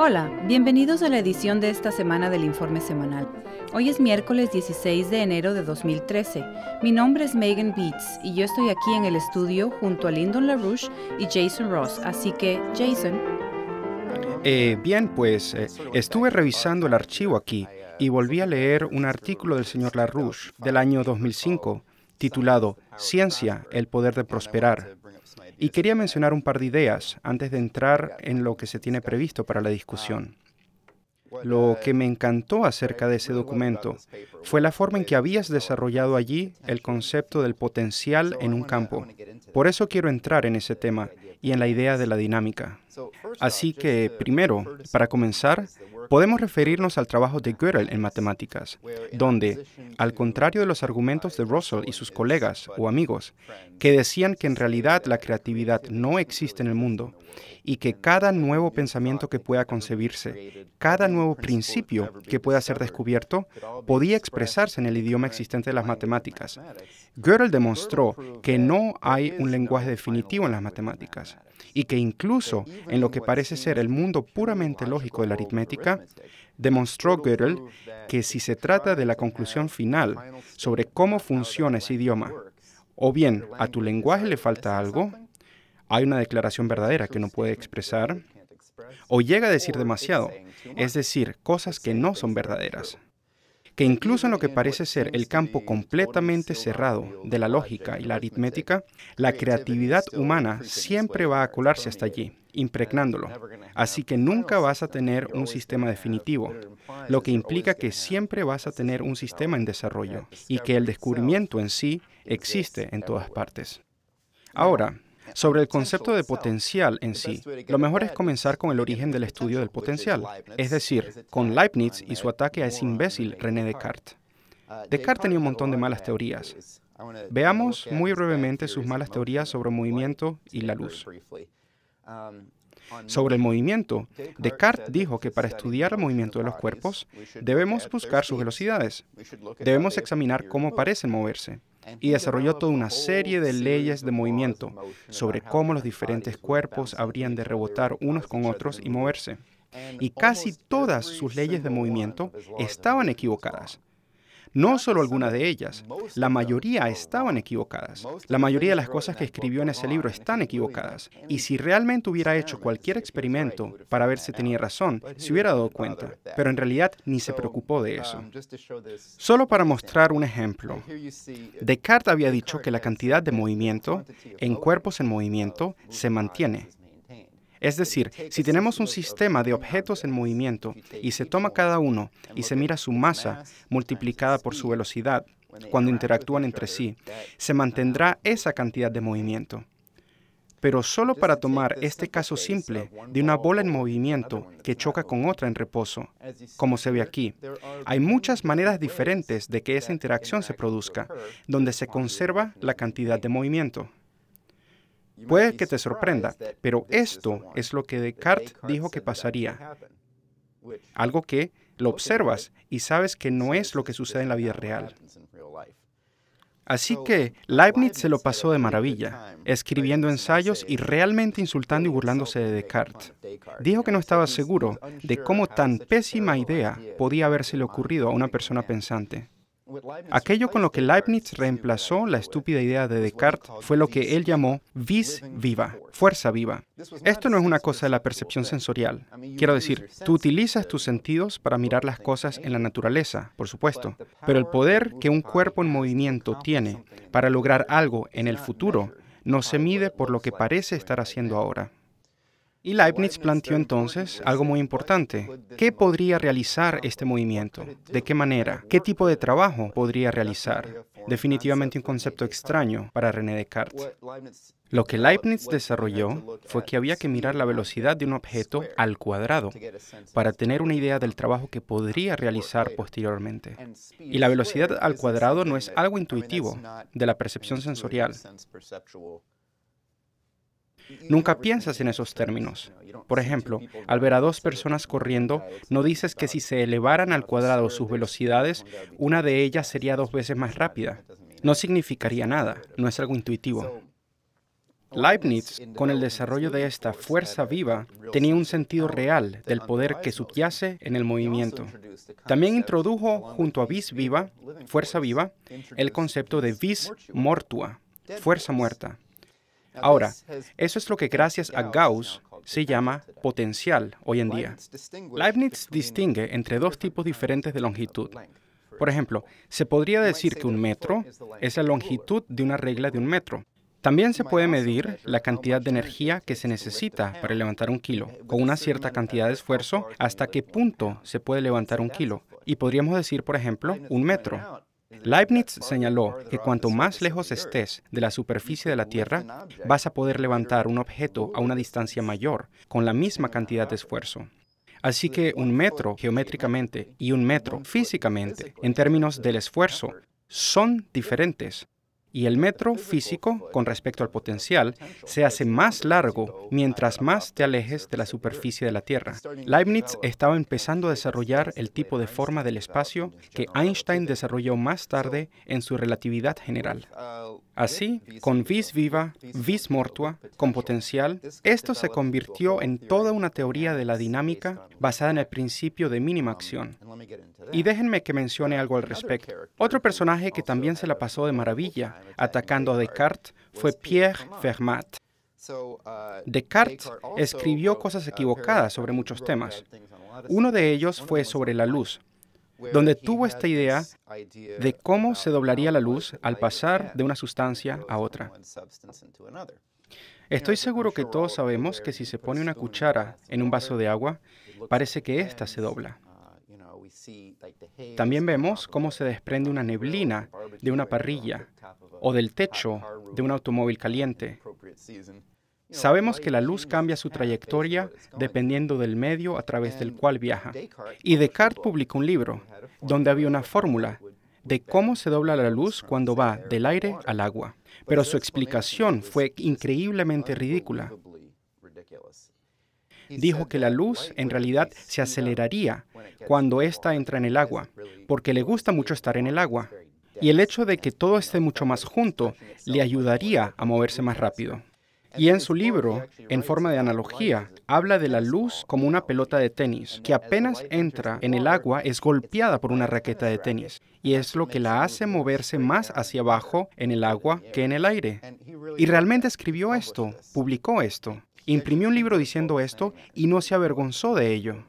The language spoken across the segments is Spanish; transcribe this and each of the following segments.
Hola, bienvenidos a la edición de esta semana del Informe Semanal. Hoy es miércoles 16 de enero de 2013. Mi nombre es Megan Beats y yo estoy aquí en el estudio junto a Lyndon LaRouche y Jason Ross. Así que, Jason. Estuve revisando el archivo aquí y volví a leer un artículo del señor LaRouche del año 2005 titulado Ciencia, el poder de prosperar. Y quería mencionar un par de ideas antes de entrar en lo que se tiene previsto para la discusión. Lo que me encantó acerca de ese documento fue la forma en que habías desarrollado allí el concepto del potencial en un campo. Por eso quiero entrar en ese tema y en la idea de la dinámica. Así que, primero, para comenzar, podemos referirnos al trabajo de Gödel en matemáticas, donde, al contrario de los argumentos de Russell y sus colegas o amigos, que decían que en realidad la creatividad no existe en el mundo y que cada nuevo pensamiento que pueda concebirse, cada nuevo principio que pueda ser descubierto, podía expresarse en el idioma existente de las matemáticas. Gödel demostró que no hay un lenguaje definitivo en las matemáticas y que incluso en lo que parece ser el mundo puramente lógico de la aritmética, demostró Gödel que si se trata de la conclusión final sobre cómo funciona ese idioma, o bien a tu lenguaje le falta algo, hay una declaración verdadera que no puede expresar, o llega a decir demasiado, es decir, cosas que no son verdaderas. Que incluso en lo que parece ser el campo completamente cerrado de la lógica y la aritmética, la creatividad humana siempre va a colarse hasta allí, impregnándolo. Así que nunca vas a tener un sistema definitivo, lo que implica que siempre vas a tener un sistema en desarrollo y que el descubrimiento en sí existe en todas partes. Ahora, sobre el concepto de potencial en sí, lo mejor es comenzar con el origen del estudio del potencial, es decir, con Leibniz y su ataque a ese imbécil René Descartes. Descartes tenía un montón de malas teorías. Veamos muy brevemente sus malas teorías sobre el movimiento y la luz. Sobre el movimiento, Descartes dijo que para estudiar el movimiento de los cuerpos, debemos buscar sus velocidades. Debemos examinar cómo parecen moverse. Y desarrolló toda una serie de leyes de movimiento sobre cómo los diferentes cuerpos habrían de rebotar unos con otros y moverse. Y casi todas sus leyes de movimiento estaban equivocadas. No solo algunas de ellas, la mayoría estaban equivocadas. La mayoría de las cosas que escribió en ese libro están equivocadas. Y si realmente hubiera hecho cualquier experimento para ver si tenía razón, se hubiera dado cuenta. Pero en realidad ni se preocupó de eso. Solo para mostrar un ejemplo, Descartes había dicho que la cantidad de movimiento en cuerpos en movimiento se mantiene. Es decir, si tenemos un sistema de objetos en movimiento y se toma cada uno y se mira su masa multiplicada por su velocidad cuando interactúan entre sí, se mantendrá esa cantidad de movimiento. Pero solo para tomar este caso simple de una bola en movimiento que choca con otra en reposo, como se ve aquí, hay muchas maneras diferentes de que esa interacción se produzca, donde se conserva la cantidad de movimiento. Puede que te sorprenda, pero esto es lo que Descartes dijo que pasaría. Algo que lo observas y sabes que no es lo que sucede en la vida real. Así que Leibniz se lo pasó de maravilla, escribiendo ensayos y realmente insultando y burlándose de Descartes. Dijo que no estaba seguro de cómo tan pésima idea podía habérsele ocurrido a una persona pensante. Aquello con lo que Leibniz reemplazó la estúpida idea de Descartes fue lo que él llamó vis viva, fuerza viva. Esto no es una cosa de la percepción sensorial. Quiero decir, tú utilizas tus sentidos para mirar las cosas en la naturaleza, por supuesto, pero el poder que un cuerpo en movimiento tiene para lograr algo en el futuro no se mide por lo que parece estar haciendo ahora. Y Leibniz planteó entonces algo muy importante. ¿Qué podría realizar este movimiento? ¿De qué manera? ¿Qué tipo de trabajo podría realizar? Definitivamente un concepto extraño para René Descartes. Lo que Leibniz desarrolló fue que había que mirar la velocidad de un objeto al cuadrado para tener una idea del trabajo que podría realizar posteriormente. Y la velocidad al cuadrado no es algo intuitivo de la percepción sensorial. Nunca piensas en esos términos. Por ejemplo, al ver a dos personas corriendo, no dices que si se elevaran al cuadrado sus velocidades, una de ellas sería 2 veces más rápida. No significaría nada, no es algo intuitivo. Leibniz, con el desarrollo de esta fuerza viva, tenía un sentido real del poder que subyace en el movimiento. También introdujo, junto a vis viva, fuerza viva, el concepto de vis mortua, fuerza muerta. Ahora, eso es lo que gracias a Gauss se llama potencial hoy en día. Leibniz distingue entre dos tipos diferentes de longitud. Por ejemplo, se podría decir que un metro es la longitud de una regla de un metro. También se puede medir la cantidad de energía que se necesita para levantar un kilo, con una cierta cantidad de esfuerzo, hasta qué punto se puede levantar un kilo. Y podríamos decir, por ejemplo, un metro. Leibniz señaló que cuanto más lejos estés de la superficie de la Tierra, vas a poder levantar un objeto a una distancia mayor, con la misma cantidad de esfuerzo. Así que un metro geométricamente y un metro físicamente, en términos del esfuerzo, son diferentes. Y el metro físico, con respecto al potencial, se hace más largo mientras más te alejes de la superficie de la Tierra. Leibniz estaba empezando a desarrollar el tipo de forma del espacio que Einstein desarrolló más tarde en su relatividad general. Así, con vis viva, vis mortua, con potencial, esto se convirtió en toda una teoría de la dinámica basada en el principio de mínima acción. Y déjenme que mencione algo al respecto. Otro personaje que también se la pasó de maravilla atacando a Descartes fue Pierre Fermat. Descartes escribió cosas equivocadas sobre muchos temas. Uno de ellos fue sobre la luz, donde tuvo esta idea de cómo se doblaría la luz al pasar de una sustancia a otra. Estoy seguro que todos sabemos que si se pone una cuchara en un vaso de agua, parece que ésta se dobla. También vemos cómo se desprende una neblina de una parrilla o del techo de un automóvil caliente. Sabemos que la luz cambia su trayectoria dependiendo del medio a través del cual viaja. Y Descartes publicó un libro donde había una fórmula de cómo se dobla la luz cuando va del aire al agua. Pero su explicación fue increíblemente ridícula. Dijo que la luz en realidad se aceleraría cuando ésta entra en el agua, porque le gusta mucho estar en el agua. Y el hecho de que todo esté mucho más junto le ayudaría a moverse más rápido. Y en su libro, en forma de analogía, habla de la luz como una pelota de tenis, que apenas entra en el agua es golpeada por una raqueta de tenis, y es lo que la hace moverse más hacia abajo en el agua que en el aire. Y realmente escribió esto, publicó esto, imprimió un libro diciendo esto y no se avergonzó de ello.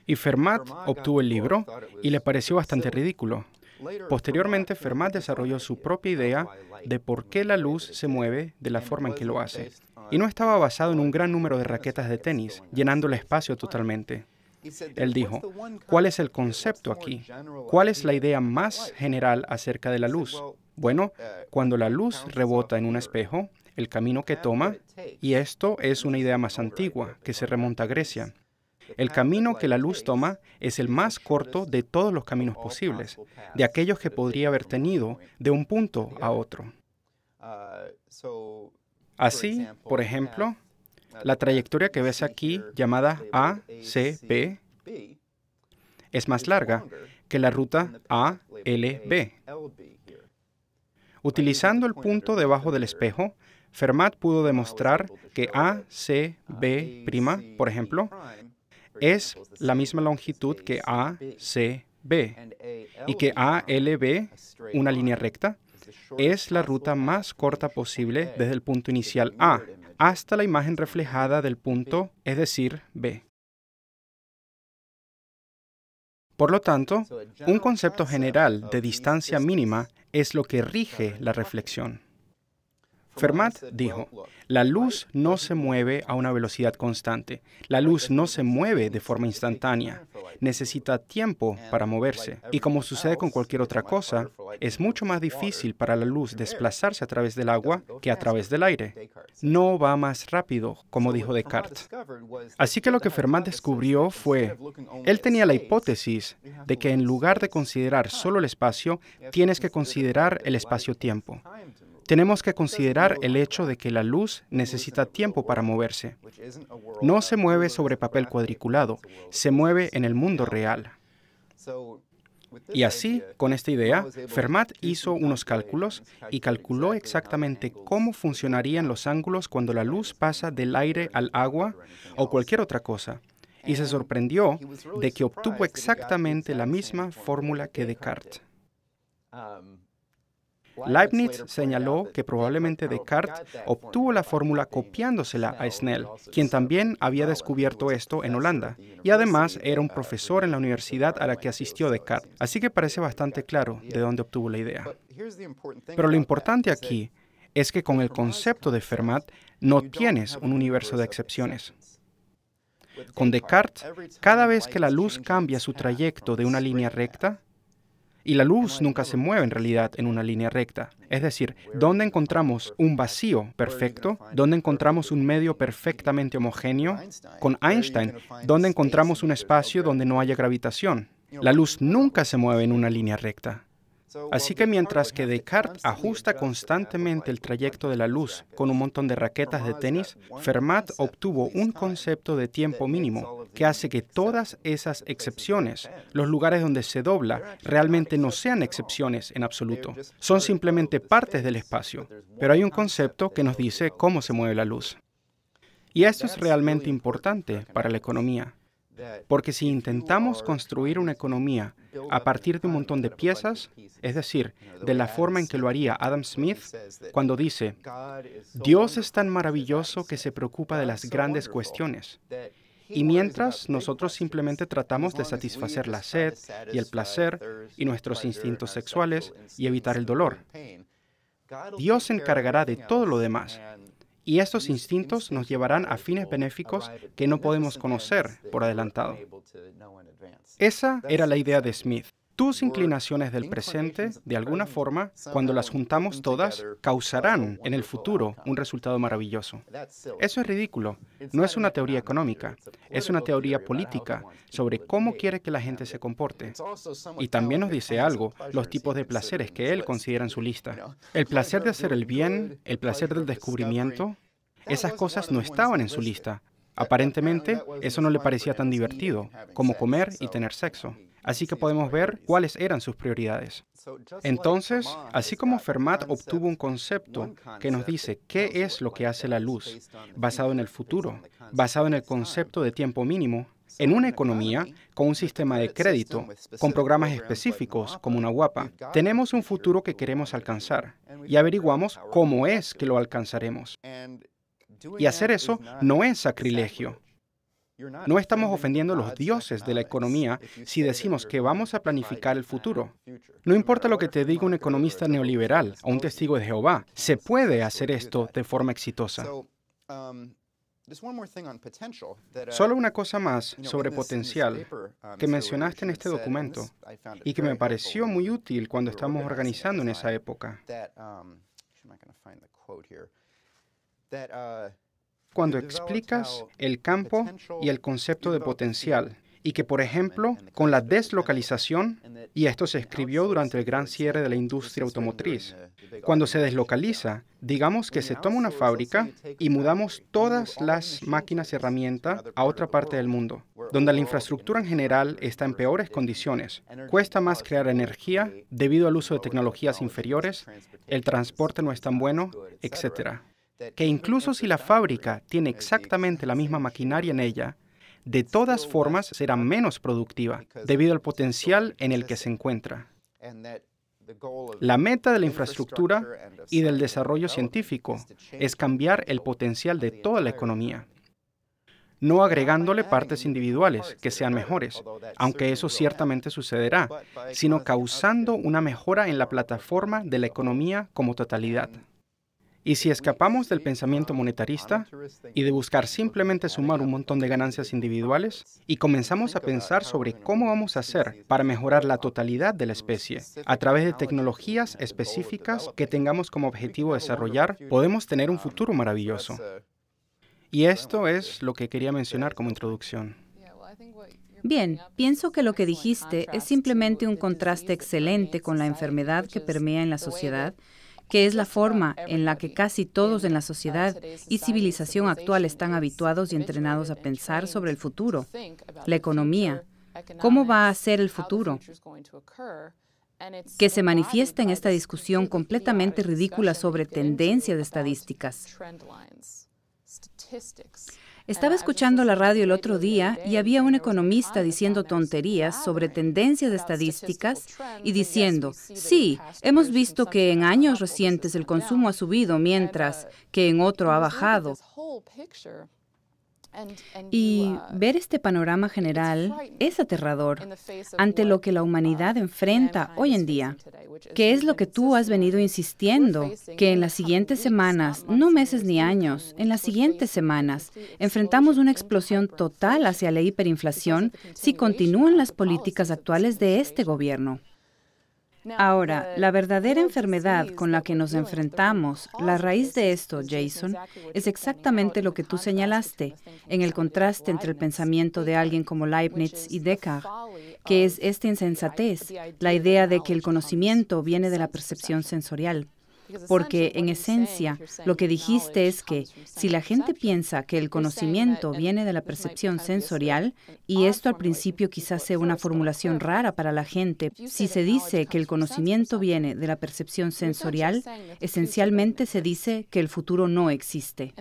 Y Fermat obtuvo el libro y le pareció bastante ridículo. Posteriormente, Fermat desarrolló su propia idea de por qué la luz se mueve de la forma en que lo hace. Y no estaba basado en un gran número de raquetas de tenis, llenando el espacio totalmente. Él dijo, ¿cuál es el concepto aquí? ¿Cuál es la idea más general acerca de la luz? Bueno, cuando la luz rebota en un espejo, el camino que toma, y esto es una idea más antigua, que se remonta a Grecia. El camino que la luz toma es el más corto de todos los caminos posibles, de aquellos que podría haber tenido de un punto a otro. Así, por ejemplo, la trayectoria que ves aquí, llamada ACB, es más larga que la ruta ALB. Utilizando el punto debajo del espejo, Fermat pudo demostrar que ACB', por ejemplo, es la misma longitud que ACB y que ALB, una línea recta, es la ruta más corta posible desde el punto inicial A hasta la imagen reflejada del punto, es decir, B. Por lo tanto, un concepto general de distancia mínima es lo que rige la reflexión. Fermat dijo, la luz no se mueve a una velocidad constante. La luz no se mueve de forma instantánea. Necesita tiempo para moverse. Y como sucede con cualquier otra cosa, es mucho más difícil para la luz desplazarse a través del agua que a través del aire. No va más rápido, como dijo Descartes. Así que lo que Fermat descubrió fue, él tenía la hipótesis de que en lugar de considerar solo el espacio, tienes que considerar el espacio-tiempo. Tenemos que considerar el hecho de que la luz necesita tiempo para moverse. No se mueve sobre papel cuadriculado, se mueve en el mundo real. Y así, con esta idea, Fermat hizo unos cálculos y calculó exactamente cómo funcionarían los ángulos cuando la luz pasa del aire al agua o cualquier otra cosa. Y se sorprendió de que obtuvo exactamente la misma fórmula que Descartes. Leibniz señaló que probablemente Descartes obtuvo la fórmula copiándosela a Snell, quien también había descubierto esto en Holanda, y además era un profesor en la universidad a la que asistió Descartes, así que parece bastante claro de dónde obtuvo la idea. Pero lo importante aquí es que con el concepto de Fermat no tienes un universo de excepciones. Con Descartes, cada vez que la luz cambia su trayecto de una línea recta, y la luz nunca se mueve en realidad en una línea recta. Es decir, ¿dónde encontramos un vacío perfecto? ¿Dónde encontramos un medio perfectamente homogéneo? Con Einstein, ¿dónde encontramos un espacio donde no haya gravitación? La luz nunca se mueve en una línea recta. Así que mientras que Descartes ajusta constantemente el trayecto de la luz con un montón de raquetas de tenis, Fermat obtuvo un concepto de tiempo mínimo que hace que todas esas excepciones, los lugares donde se dobla, realmente no sean excepciones en absoluto. Son simplemente partes del espacio. Pero hay un concepto que nos dice cómo se mueve la luz. Y esto es realmente importante para la economía. Porque si intentamos construir una economía a partir de un montón de piezas, es decir, de la forma en que lo haría Adam Smith, cuando dice, Dios es tan maravilloso que se preocupa de las grandes cuestiones. Y mientras nosotros simplemente tratamos de satisfacer la sed y el placer y nuestros instintos sexuales y evitar el dolor, Dios se encargará de todo lo demás. Y estos instintos nos llevarán a fines benéficos que no podemos conocer por adelantado. Esa era la idea de Smith. Tus inclinaciones del presente, de alguna forma, cuando las juntamos todas, causarán en el futuro un resultado maravilloso. Eso es ridículo. No es una teoría económica, es una teoría política sobre cómo quiere que la gente se comporte. Y también nos dice algo, los tipos de placeres que él considera en su lista. El placer de hacer el bien, el placer del descubrimiento, esas cosas no estaban en su lista. Aparentemente, eso no le parecía tan divertido como comer y tener sexo. Así que podemos ver cuáles eran sus prioridades. Entonces, así como Fermat obtuvo un concepto que nos dice qué es lo que hace la luz, basado en el futuro, basado en el concepto de tiempo mínimo, en una economía con un sistema de crédito, con programas específicos como una guapa, tenemos un futuro que queremos alcanzar y averiguamos cómo es que lo alcanzaremos. Y hacer eso no es sacrilegio. No estamos ofendiendo a los dioses de la economía si decimos que vamos a planificar el futuro. No importa lo que te diga un economista neoliberal o un testigo de Jehová, se puede hacer esto de forma exitosa. Solo una cosa más sobre potencial que mencionaste en este documento y que me pareció muy útil cuando estábamos organizando en esa época. Cuando explicas el campo y el concepto de potencial, y que, por ejemplo, con la deslocalización, y esto se escribió durante el gran cierre de la industria automotriz, cuando se deslocaliza, digamos que se toma una fábrica y mudamos todas las máquinas y herramientas a otra parte del mundo, donde la infraestructura en general está en peores condiciones, cuesta más crear energía debido al uso de tecnologías inferiores, el transporte no es tan bueno, etc. Que incluso si la fábrica tiene exactamente la misma maquinaria en ella, de todas formas será menos productiva debido al potencial en el que se encuentra. La meta de la infraestructura y del desarrollo científico es cambiar el potencial de toda la economía, no agregándole partes individuales que sean mejores, aunque eso ciertamente sucederá, sino causando una mejora en la plataforma de la economía como totalidad. Y si escapamos del pensamiento monetarista y de buscar simplemente sumar un montón de ganancias individuales y comenzamos a pensar sobre cómo vamos a hacer para mejorar la totalidad de la especie a través de tecnologías específicas que tengamos como objetivo desarrollar, podemos tener un futuro maravilloso. Y esto es lo que quería mencionar como introducción. Bien, pienso que lo que dijiste es simplemente un contraste excelente con la enfermedad que permea en la sociedad, que es la forma en la que casi todos en la sociedad y civilización actual están habituados y entrenados a pensar sobre el futuro, la economía, ¿Cómo va a ser el futuro? Que se manifiesta en esta discusión completamente ridícula sobre tendencias estadísticas. Estaba escuchando la radio el otro día y había un economista diciendo tonterías sobre tendencias estadísticas y diciendo, sí, hemos visto que en años recientes el consumo ha subido mientras que en otro ha bajado. Y ver este panorama general es aterrador ante lo que la humanidad enfrenta hoy en día, que es lo que tú has venido insistiendo, que en las siguientes semanas, no meses ni años, en las siguientes semanas, enfrentamos una explosión total hacia la hiperinflación si continúan las políticas actuales de este gobierno. Ahora, la verdadera enfermedad con la que nos enfrentamos, la raíz de esto, Jason, es exactamente lo que tú señalaste, en el contraste entre el pensamiento de alguien como Leibniz y Descartes, que es esta insensatez, la idea de que el conocimiento viene de la percepción sensorial. Porque, en esencia, lo que dijiste es que si la gente piensa que el conocimiento viene de la percepción sensorial, y esto al principio quizás sea una formulación rara para la gente, si se dice que el conocimiento viene de la percepción sensorial, esencialmente se dice que el futuro no existe.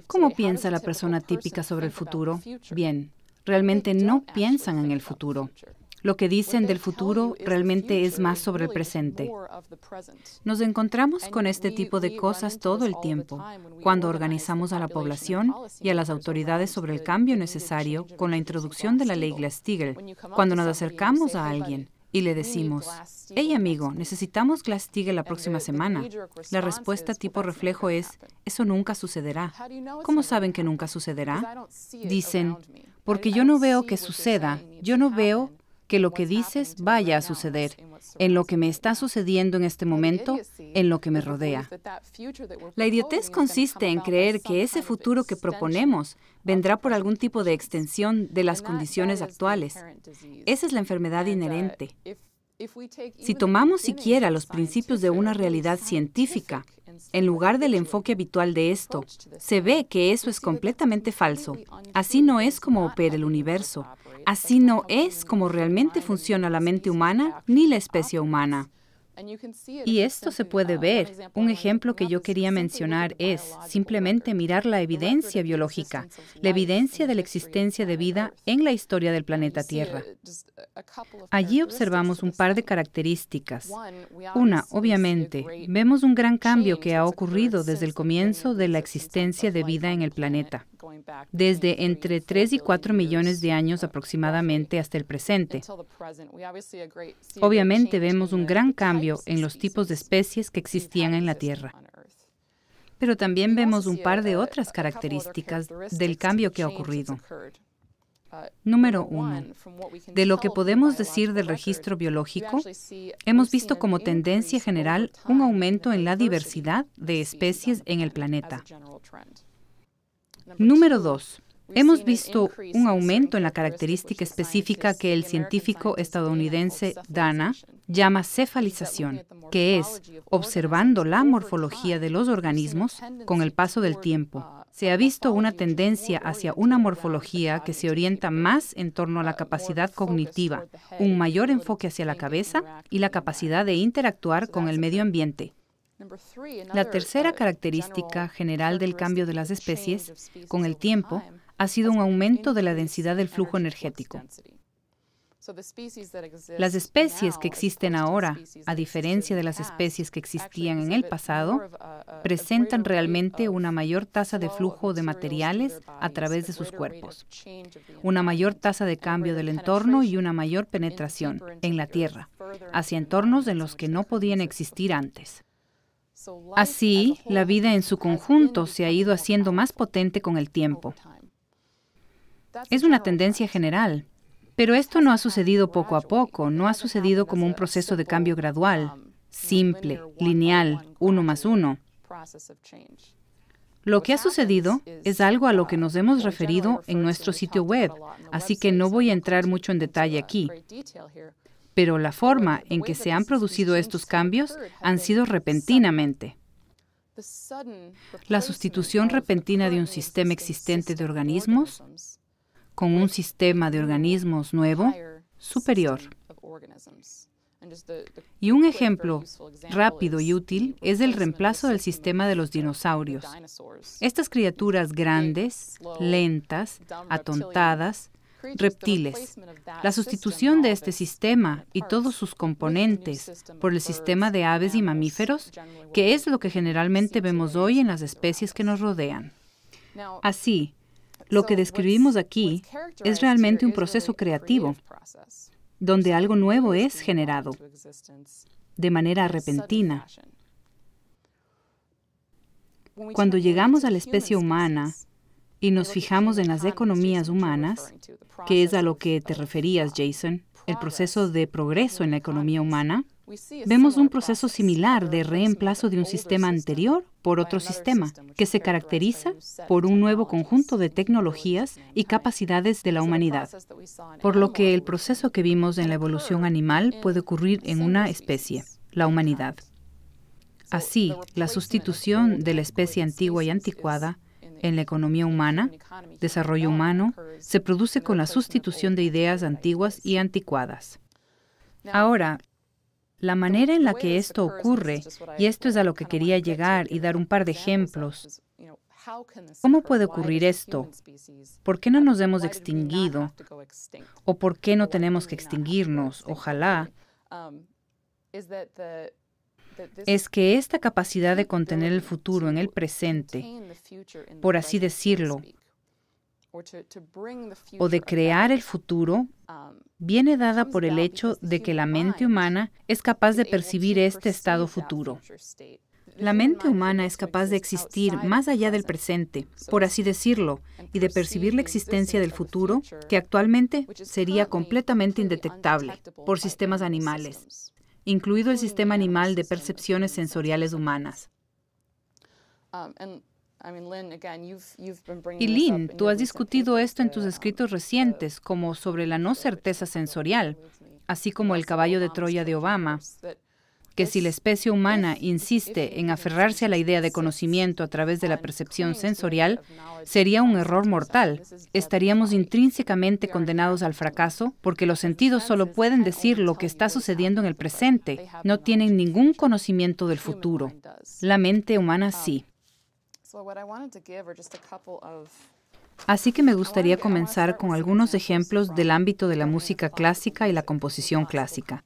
¿Cómo piensa la persona típica sobre el futuro? Bien, realmente no piensan en el futuro. Lo que dicen del futuro realmente es más sobre el presente. Nos encontramos con este tipo de cosas todo el tiempo, cuando organizamos a la población y a las autoridades sobre el cambio necesario con la introducción de la ley Glass-Steagall, cuando nos acercamos a alguien y le decimos, hey amigo, necesitamos Glass-Steagall la próxima semana. La respuesta tipo reflejo es, eso nunca sucederá. ¿Cómo saben que nunca sucederá? Dicen, porque yo no veo que suceda, yo no veo que lo que dices vaya a suceder, en lo que me está sucediendo en este momento, en lo que me rodea. La idiotez consiste en creer que ese futuro que proponemos vendrá por algún tipo de extensión de las condiciones actuales. Esa es la enfermedad inherente. Si tomamos siquiera los principios de una realidad científica, en lugar del enfoque habitual de esto, se ve que eso es completamente falso. Así no es como opera el universo. Así no es como realmente funciona la mente humana ni la especie humana. Y esto se puede ver. Un ejemplo que yo quería mencionar es simplemente mirar la evidencia biológica, la evidencia de la existencia de vida en la historia del planeta Tierra. Allí observamos un par de características. Una, obviamente, vemos un gran cambio que ha ocurrido desde el comienzo de la existencia de vida en el planeta, desde entre 3 y 4 millones de años aproximadamente hasta el presente. Obviamente vemos un gran cambio en los tipos de especies que existían en la Tierra. Pero también vemos un par de otras características del cambio que ha ocurrido. Número 1. De lo que podemos decir del registro biológico, hemos visto como tendencia general un aumento en la diversidad de especies en el planeta. Número 2. Hemos visto un aumento en la característica específica que el científico estadounidense Dana llama cefalización, que es observando la morfología de los organismos con el paso del tiempo. Se ha visto una tendencia hacia una morfología que se orienta más en torno a la capacidad cognitiva, un mayor enfoque hacia la cabeza y la capacidad de interactuar con el medio ambiente. La tercera característica general del cambio de las especies, con el tiempo, ha sido un aumento de la densidad del flujo energético. Las especies que existen ahora, a diferencia de las especies que existían en el pasado, presentan realmente una mayor tasa de flujo de materiales a través de sus cuerpos, una mayor tasa de cambio del entorno y una mayor penetración en la Tierra, hacia entornos en los que no podían existir antes. Así, la vida en su conjunto se ha ido haciendo más potente con el tiempo. Es una tendencia general, pero esto no ha sucedido poco a poco, no ha sucedido como un proceso de cambio gradual, simple, lineal, 1 más 1. Lo que ha sucedido es algo a lo que nos hemos referido en nuestro sitio web, así que no voy a entrar mucho en detalle aquí. Pero la forma en que se han producido estos cambios han sido repentinamente. La sustitución repentina de un sistema existente de organismos con un sistema de organismos nuevo, superior. Y un ejemplo rápido y útil es el reemplazo del sistema de los dinosaurios. Estas criaturas grandes, lentas, atontadas, reptiles. La sustitución de este sistema y todos sus componentes por el sistema de aves y mamíferos, que es lo que generalmente vemos hoy en las especies que nos rodean. Así, lo que describimos aquí es realmente un proceso creativo, donde algo nuevo es generado de manera repentina. Cuando llegamos a la especie humana y nos fijamos en las economías humanas, que es a lo que te referías, Jason, el proceso de progreso en la economía humana, vemos un proceso similar de reemplazo de un sistema anterior por otro sistema, que se caracteriza por un nuevo conjunto de tecnologías y capacidades de la humanidad. Por lo que el proceso que vimos en la evolución animal puede ocurrir en una especie, la humanidad. Así, la sustitución de la especie antigua y anticuada en la economía humana, desarrollo humano, se produce con la sustitución de ideas antiguas y anticuadas. Ahora, la manera en la que esto ocurre, y esto es a lo que quería llegar y dar un par de ejemplos, ¿cómo puede ocurrir esto? ¿Por qué no nos hemos extinguido? ¿O por qué no tenemos que extinguirnos? Ojalá. Es que esta capacidad de contener el futuro en el presente, por así decirlo, o de crear el futuro, viene dada por el hecho de que la mente humana es capaz de percibir este estado futuro. La mente humana es capaz de existir más allá del presente, por así decirlo, y de percibir la existencia del futuro, que actualmente sería completamente indetectable por sistemas animales, incluido el sistema animal de percepciones sensoriales humanas. Y Lynn, tú has discutido esto en tus escritos recientes, como sobre la no certeza sensorial, así como el caballo de Troya de Obama, que si la especie humana insiste en aferrarse a la idea de conocimiento a través de la percepción sensorial, sería un error mortal. Estaríamos intrínsecamente condenados al fracaso porque los sentidos solo pueden decir lo que está sucediendo en el presente, no tienen ningún conocimiento del futuro. La mente humana sí. Así que me gustaría comenzar con algunos ejemplos del ámbito de la música clásica y la composición clásica,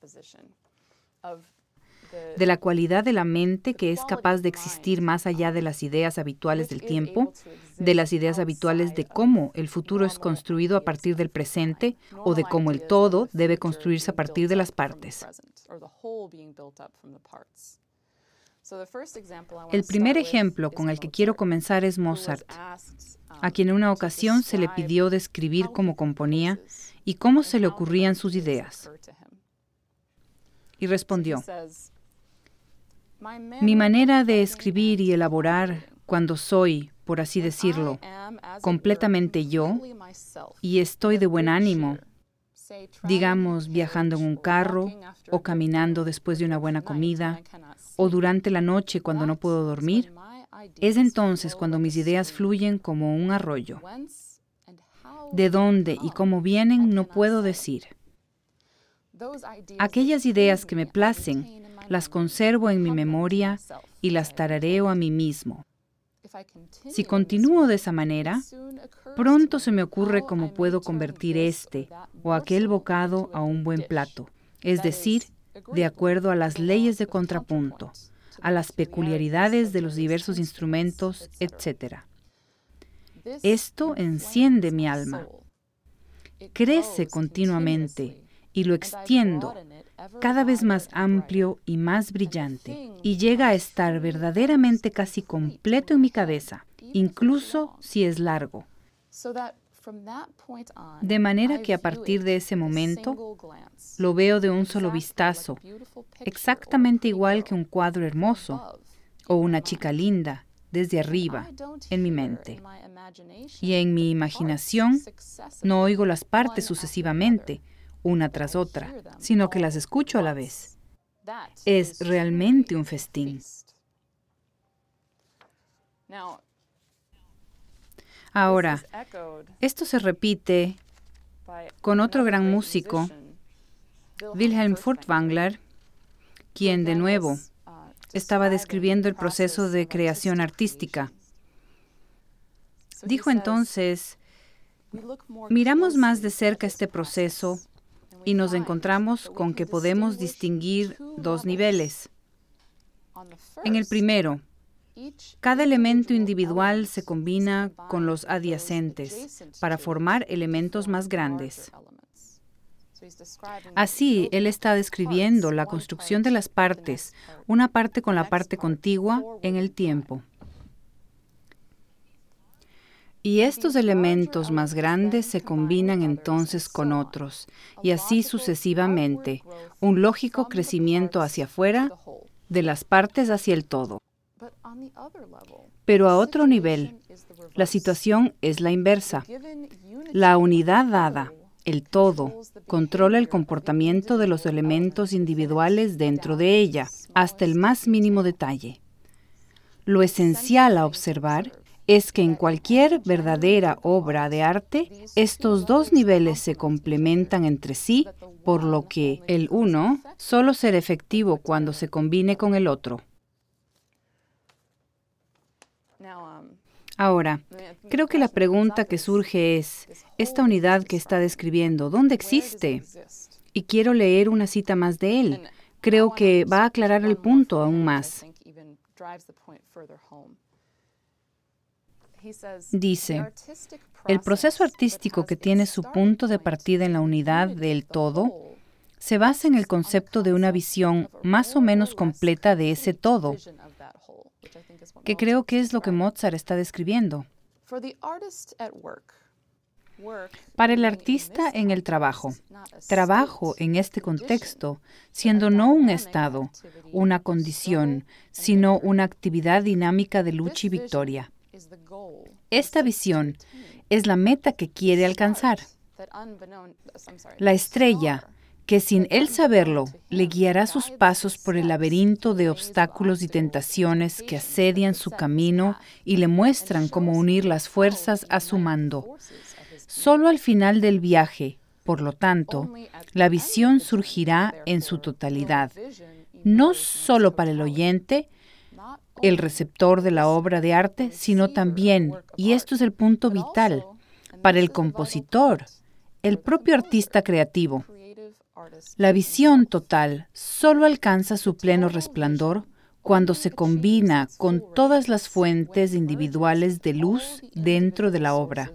de la cualidad de la mente que es capaz de existir más allá de las ideas habituales del tiempo, de las ideas habituales de cómo el futuro es construido a partir del presente o de cómo el todo debe construirse a partir de las partes. El primer ejemplo con el que quiero comenzar es Mozart, a quien en una ocasión se le pidió describir cómo componía y cómo se le ocurrían sus ideas. Y respondió: mi manera de escribir y elaborar cuando soy, por así decirlo, completamente yo y estoy de buen ánimo, digamos viajando en un carro o caminando después de una buena comida o durante la noche cuando no puedo dormir, es entonces cuando mis ideas fluyen como un arroyo. De dónde y cómo vienen no puedo decir. Aquellas ideas que me placen, las conservo en mi memoria y las tarareo a mí mismo. Si continúo de esa manera, pronto se me ocurre cómo puedo convertir este o aquel bocado a un buen plato, es decir, de acuerdo a las leyes de contrapunto, a las peculiaridades de los diversos instrumentos, etc. Esto enciende mi alma, crece continuamente y lo extiendo cada vez más amplio y más brillante, y llega a estar verdaderamente casi completo en mi cabeza, incluso si es largo. De manera que a partir de ese momento, lo veo de un solo vistazo, exactamente igual que un cuadro hermoso o una chica linda, desde arriba, en mi mente. Y en mi imaginación, no oigo las partes sucesivamente, una tras otra, sino que las escucho a la vez. Es realmente un festín. Ahora, esto se repite con otro gran músico, Wilhelm Furtwängler, quien de nuevo estaba describiendo el proceso de creación artística. Dijo entonces, miramos más de cerca este proceso y nos encontramos con que podemos distinguir dos niveles. En el primero, cada elemento individual se combina con los adyacentes para formar elementos más grandes. Así, él está describiendo la construcción de las partes, una parte con la parte contigua en el tiempo. Y estos elementos más grandes se combinan entonces con otros, y así sucesivamente, un lógico crecimiento hacia afuera, de las partes hacia el todo. Pero a otro nivel, la situación es la inversa. La unidad dada, el todo, controla el comportamiento de los elementos individuales dentro de ella, hasta el más mínimo detalle. Lo esencial a observar es que en cualquier verdadera obra de arte, estos dos niveles se complementan entre sí, por lo que el uno solo será efectivo cuando se combine con el otro. Ahora, creo que la pregunta que surge es, ¿esta unidad que está describiendo, dónde existe? Y quiero leer una cita más de él. Creo que va a aclarar el punto aún más. Dice, el proceso artístico que tiene su punto de partida en la unidad del todo se basa en el concepto de una visión más o menos completa de ese todo, que creo que es lo que Mozart está describiendo. Para el artista en el trabajo en este contexto, siendo no un estado, una condición, sino una actividad dinámica de lucha y victoria. Esta visión es la meta que quiere alcanzar. La estrella, que sin él saberlo, le guiará sus pasos por el laberinto de obstáculos y tentaciones que asedian su camino y le muestran cómo unir las fuerzas a su mando. Solo al final del viaje, por lo tanto, la visión surgirá en su totalidad, no solo para el oyente, el receptor de la obra de arte, sino también, y esto es el punto vital, para el compositor, el propio artista creativo. La visión total solo alcanza su pleno resplandor cuando se combina con todas las fuentes individuales de luz dentro de la obra.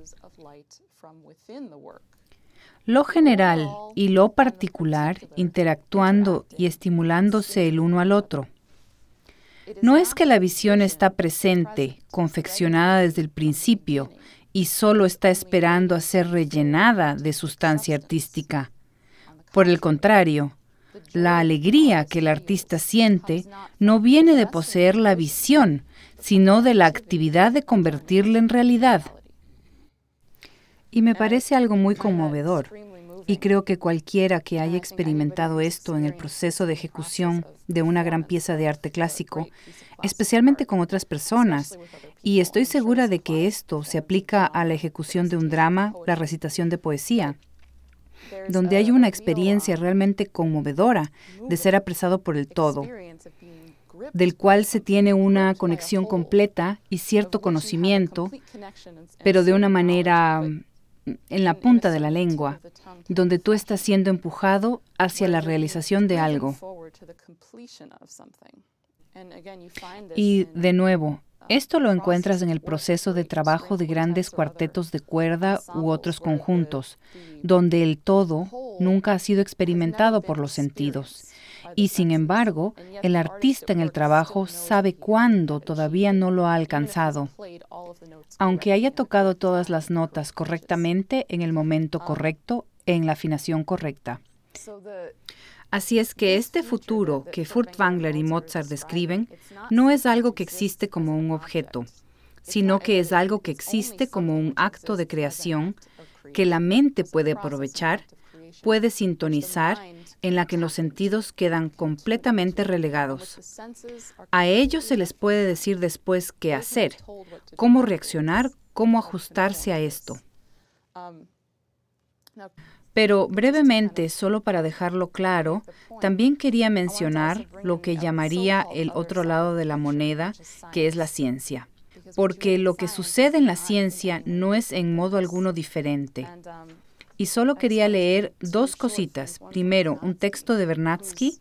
Lo general y lo particular interactuando y estimulándose el uno al otro. No es que la visión está presente, confeccionada desde el principio, y solo está esperando a ser rellenada de sustancia artística. Por el contrario, la alegría que el artista siente no viene de poseer la visión, sino de la actividad de convertirla en realidad. Y me parece algo muy conmovedor, y creo que cualquiera que haya experimentado esto en el proceso de ejecución de una gran pieza de arte clásico, especialmente con otras personas, y estoy segura de que esto se aplica a la ejecución de un drama, la recitación de poesía, donde hay una experiencia realmente conmovedora de ser apresado por el todo, del cual se tiene una conexión completa y cierto conocimiento, pero de una manera en la punta de la lengua, donde tú estás siendo empujado hacia la realización de algo. Y de nuevo, esto lo encuentras en el proceso de trabajo de grandes cuartetos de cuerda u otros conjuntos, donde el todo nunca ha sido experimentado por los sentidos. Y sin embargo, el artista en el trabajo sabe cuándo todavía no lo ha alcanzado, aunque haya tocado todas las notas correctamente en el momento correcto, en la afinación correcta. Así es que este futuro que Furtwängler y Mozart describen no es algo que existe como un objeto, sino que es algo que existe como un acto de creación que la mente puede aprovechar, puede sintonizar, en la que los sentidos quedan completamente relegados. A ellos se les puede decir después qué hacer, cómo reaccionar cómo ajustarse a esto. Pero brevemente, solo para dejarlo claro, también quería mencionar lo que llamaría el otro lado de la moneda, que es la ciencia. Porque lo que sucede en la ciencia no es en modo alguno diferente. Y solo quería leer dos cositas. Primero, un texto de Vernadsky,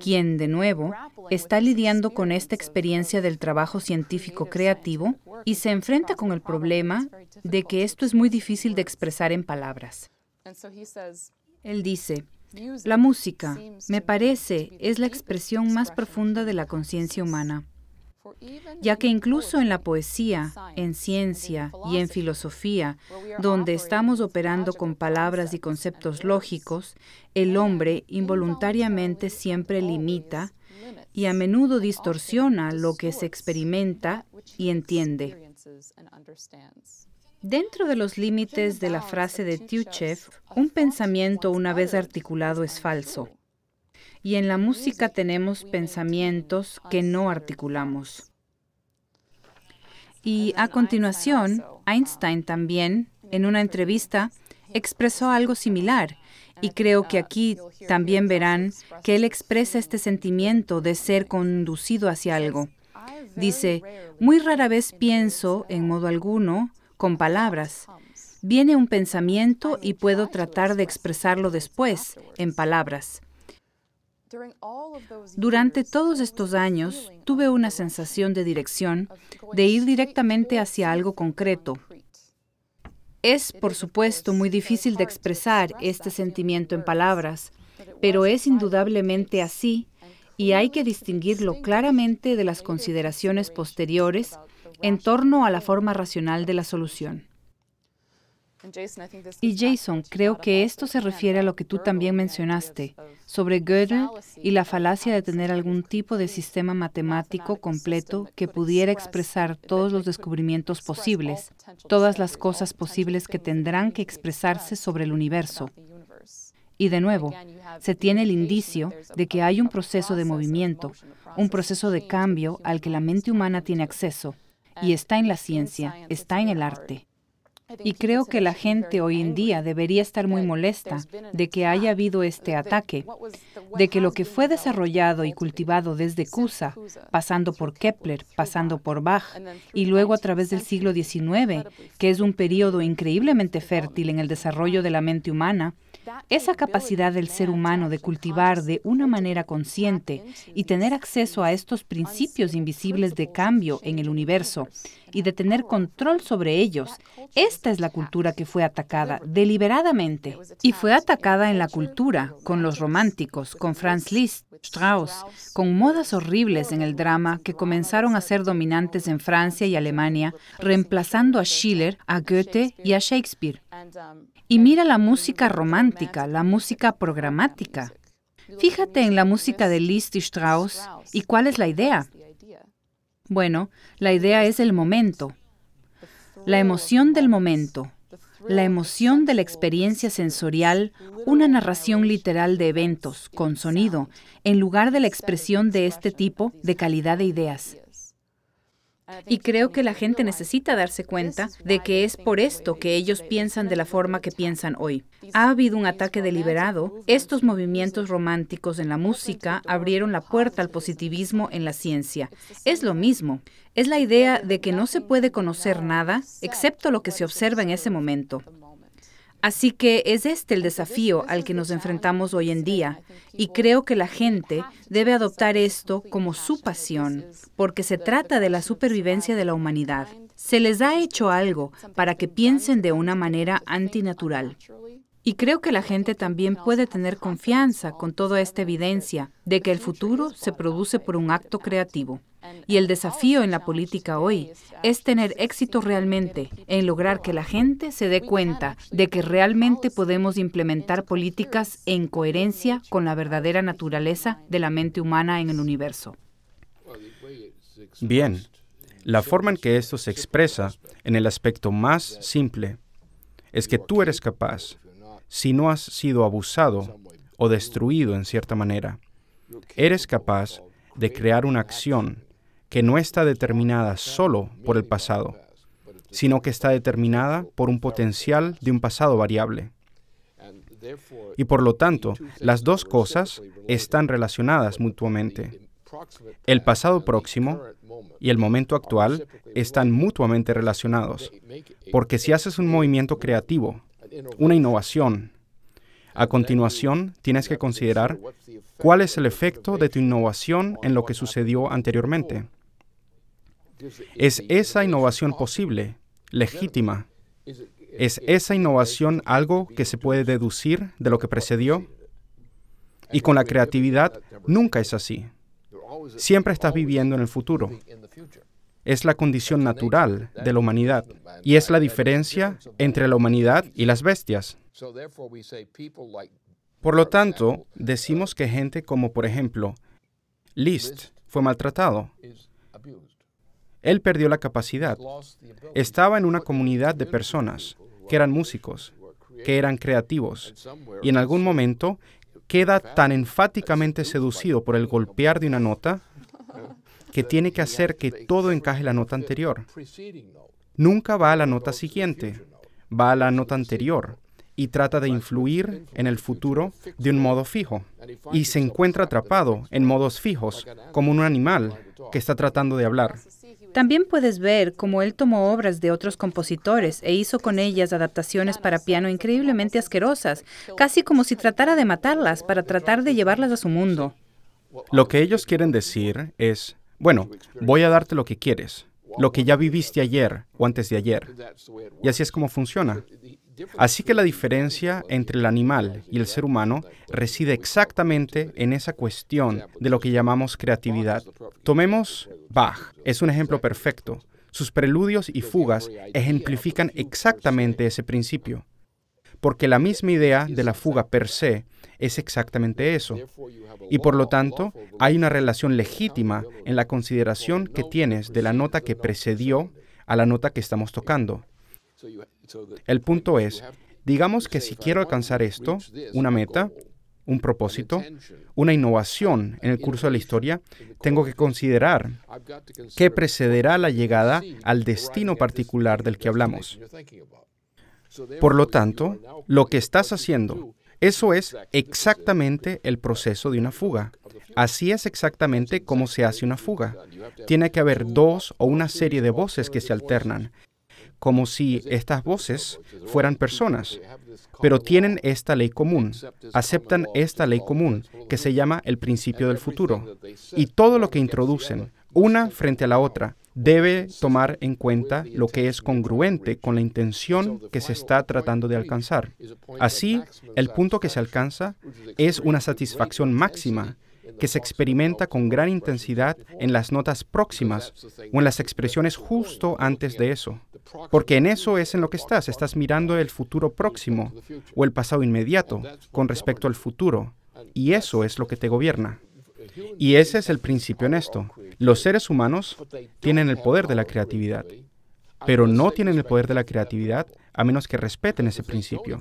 quien, de nuevo, está lidiando con esta experiencia del trabajo científico creativo y se enfrenta con el problema de que esto es muy difícil de expresar en palabras. Él dice, la música, me parece, es la expresión más profunda de la conciencia humana, ya que incluso en la poesía, en ciencia y en filosofía, donde estamos operando con palabras y conceptos lógicos, el hombre involuntariamente siempre limita y a menudo distorsiona lo que se experimenta y entiende. Dentro de los límites de la frase de Tyutchev, un pensamiento una vez articulado es falso. Y en la música tenemos pensamientos que no articulamos. Y a continuación, Einstein también, en una entrevista, expresó algo similar. Y creo que aquí también verán que él expresa este sentimiento de ser conducido hacia algo. Dice, muy rara vez pienso, en modo alguno, con palabras. Viene un pensamiento y puedo tratar de expresarlo después, en palabras. Durante todos estos años, tuve una sensación de dirección, de ir directamente hacia algo concreto. Es, por supuesto, muy difícil de expresar este sentimiento en palabras, pero es indudablemente así, y hay que distinguirlo claramente de las consideraciones posteriores en torno a la forma racional de la solución. Y Jason, creo que esto se refiere a lo que tú también mencionaste, sobre Gödel y la falacia de tener algún tipo de sistema matemático completo que pudiera expresar todos los descubrimientos posibles, todas las cosas posibles que tendrán que expresarse sobre el universo. Y de nuevo, se tiene el indicio de que hay un proceso de movimiento, un proceso de cambio al que la mente humana tiene acceso, y está en la ciencia, está en el arte. Y creo que la gente hoy en día debería estar muy molesta de que haya habido este ataque, de que lo que fue desarrollado y cultivado desde Cusa, pasando por Kepler, pasando por Bach, y luego a través del siglo XIX, que es un período increíblemente fértil en el desarrollo de la mente humana, esa capacidad del ser humano de cultivar de una manera consciente y tener acceso a estos principios invisibles de cambio en el universo y de tener control sobre ellos, esta es la cultura que fue atacada deliberadamente. Y fue atacada en la cultura, con los románticos, con Franz Liszt, Strauss, con modas horribles en el drama que comenzaron a ser dominantes en Francia y Alemania, reemplazando a Schiller, a Goethe y a Shakespeare. Y mira la música romántica, la música programática. Fíjate en la música de Liszt y Strauss, ¿y cuál es la idea? Bueno, la idea es el momento, la emoción del momento, la emoción de la experiencia sensorial, una narración literal de eventos, con sonido, en lugar de la expresión de este tipo de calidad de ideas. Y creo que la gente necesita darse cuenta de que es por esto que ellos piensan de la forma que piensan hoy. Ha habido un ataque deliberado. Estos movimientos románticos en la música abrieron la puerta al positivismo en la ciencia. Es lo mismo. Es la idea de que no se puede conocer nada excepto lo que se observa en ese momento. Así que es este el desafío al que nos enfrentamos hoy en día, y creo que la gente debe adoptar esto como su pasión, porque se trata de la supervivencia de la humanidad. Se les ha hecho algo para que piensen de una manera antinatural. Y creo que la gente también puede tener confianza con toda esta evidencia de que el futuro se produce por un acto creativo. Y el desafío en la política hoy es tener éxito realmente en lograr que la gente se dé cuenta de que realmente podemos implementar políticas en coherencia con la verdadera naturaleza de la mente humana en el universo. Bien, la forma en que esto se expresa en el aspecto más simple es que tú eres capaz, si no has sido abusado o destruido en cierta manera, eres capaz de crear una acción que no está determinada solo por el pasado, sino que está determinada por un potencial de un pasado variable. Y por lo tanto, las dos cosas están relacionadas mutuamente. El pasado próximo y el momento actual están mutuamente relacionados, porque si haces un movimiento creativo, una innovación, a continuación tienes que considerar cuál es el efecto de tu innovación en lo que sucedió anteriormente. ¿Es esa innovación posible, legítima? ¿Es esa innovación algo que se puede deducir de lo que precedió? Y con la creatividad nunca es así. Siempre estás viviendo en el futuro. Es la condición natural de la humanidad y es la diferencia entre la humanidad y las bestias. Por lo tanto, decimos que gente como, por ejemplo, Liszt fue maltratado. Él perdió la capacidad. Estaba en una comunidad de personas que eran músicos, que eran creativos, y en algún momento queda tan enfáticamente seducido por el golpear de una nota que tiene que hacer que todo encaje en la nota anterior. Nunca va a la nota siguiente, va a la nota anterior y trata de influir en el futuro de un modo fijo. Y se encuentra atrapado en modos fijos, como un animal que está tratando de hablar. También puedes ver cómo él tomó obras de otros compositores e hizo con ellas adaptaciones para piano increíblemente asquerosas, casi como si tratara de matarlas para tratar de llevarlas a su mundo. Lo que ellos quieren decir es, bueno, voy a darte lo que quieres, lo que ya viviste ayer o antes de ayer. Y así es como funciona. Así que la diferencia entre el animal y el ser humano reside exactamente en esa cuestión de lo que llamamos creatividad. Tomemos Bach, es un ejemplo perfecto. Sus preludios y fugas ejemplifican exactamente ese principio. Porque la misma idea de la fuga per se es exactamente eso. Y por lo tanto, hay una relación legítima en la consideración que tienes de la nota que precedió a la nota que estamos tocando. El punto es, digamos que si quiero alcanzar esto, una meta, un propósito, una innovación en el curso de la historia, tengo que considerar qué precederá la llegada al destino particular del que hablamos. Por lo tanto, lo que estás haciendo, eso es exactamente el proceso de una fuga. Así es exactamente cómo se hace una fuga. Tiene que haber dos o una serie de voces que se alternan, como si estas voces fueran personas, pero tienen esta ley común, aceptan esta ley común, que se llama el principio del futuro. Y todo lo que introducen, una frente a la otra, debe tomar en cuenta lo que es congruente con la intención que se está tratando de alcanzar. Así, el punto que se alcanza es una satisfacción máxima, que se experimenta con gran intensidad en las notas próximas o en las expresiones justo antes de eso. Porque en eso es en lo que estás mirando el futuro próximo o el pasado inmediato con respecto al futuro, y eso es lo que te gobierna. Y ese es el principio en esto. Los seres humanos tienen el poder de la creatividad, pero no tienen el poder de la creatividad a menos que respeten ese principio.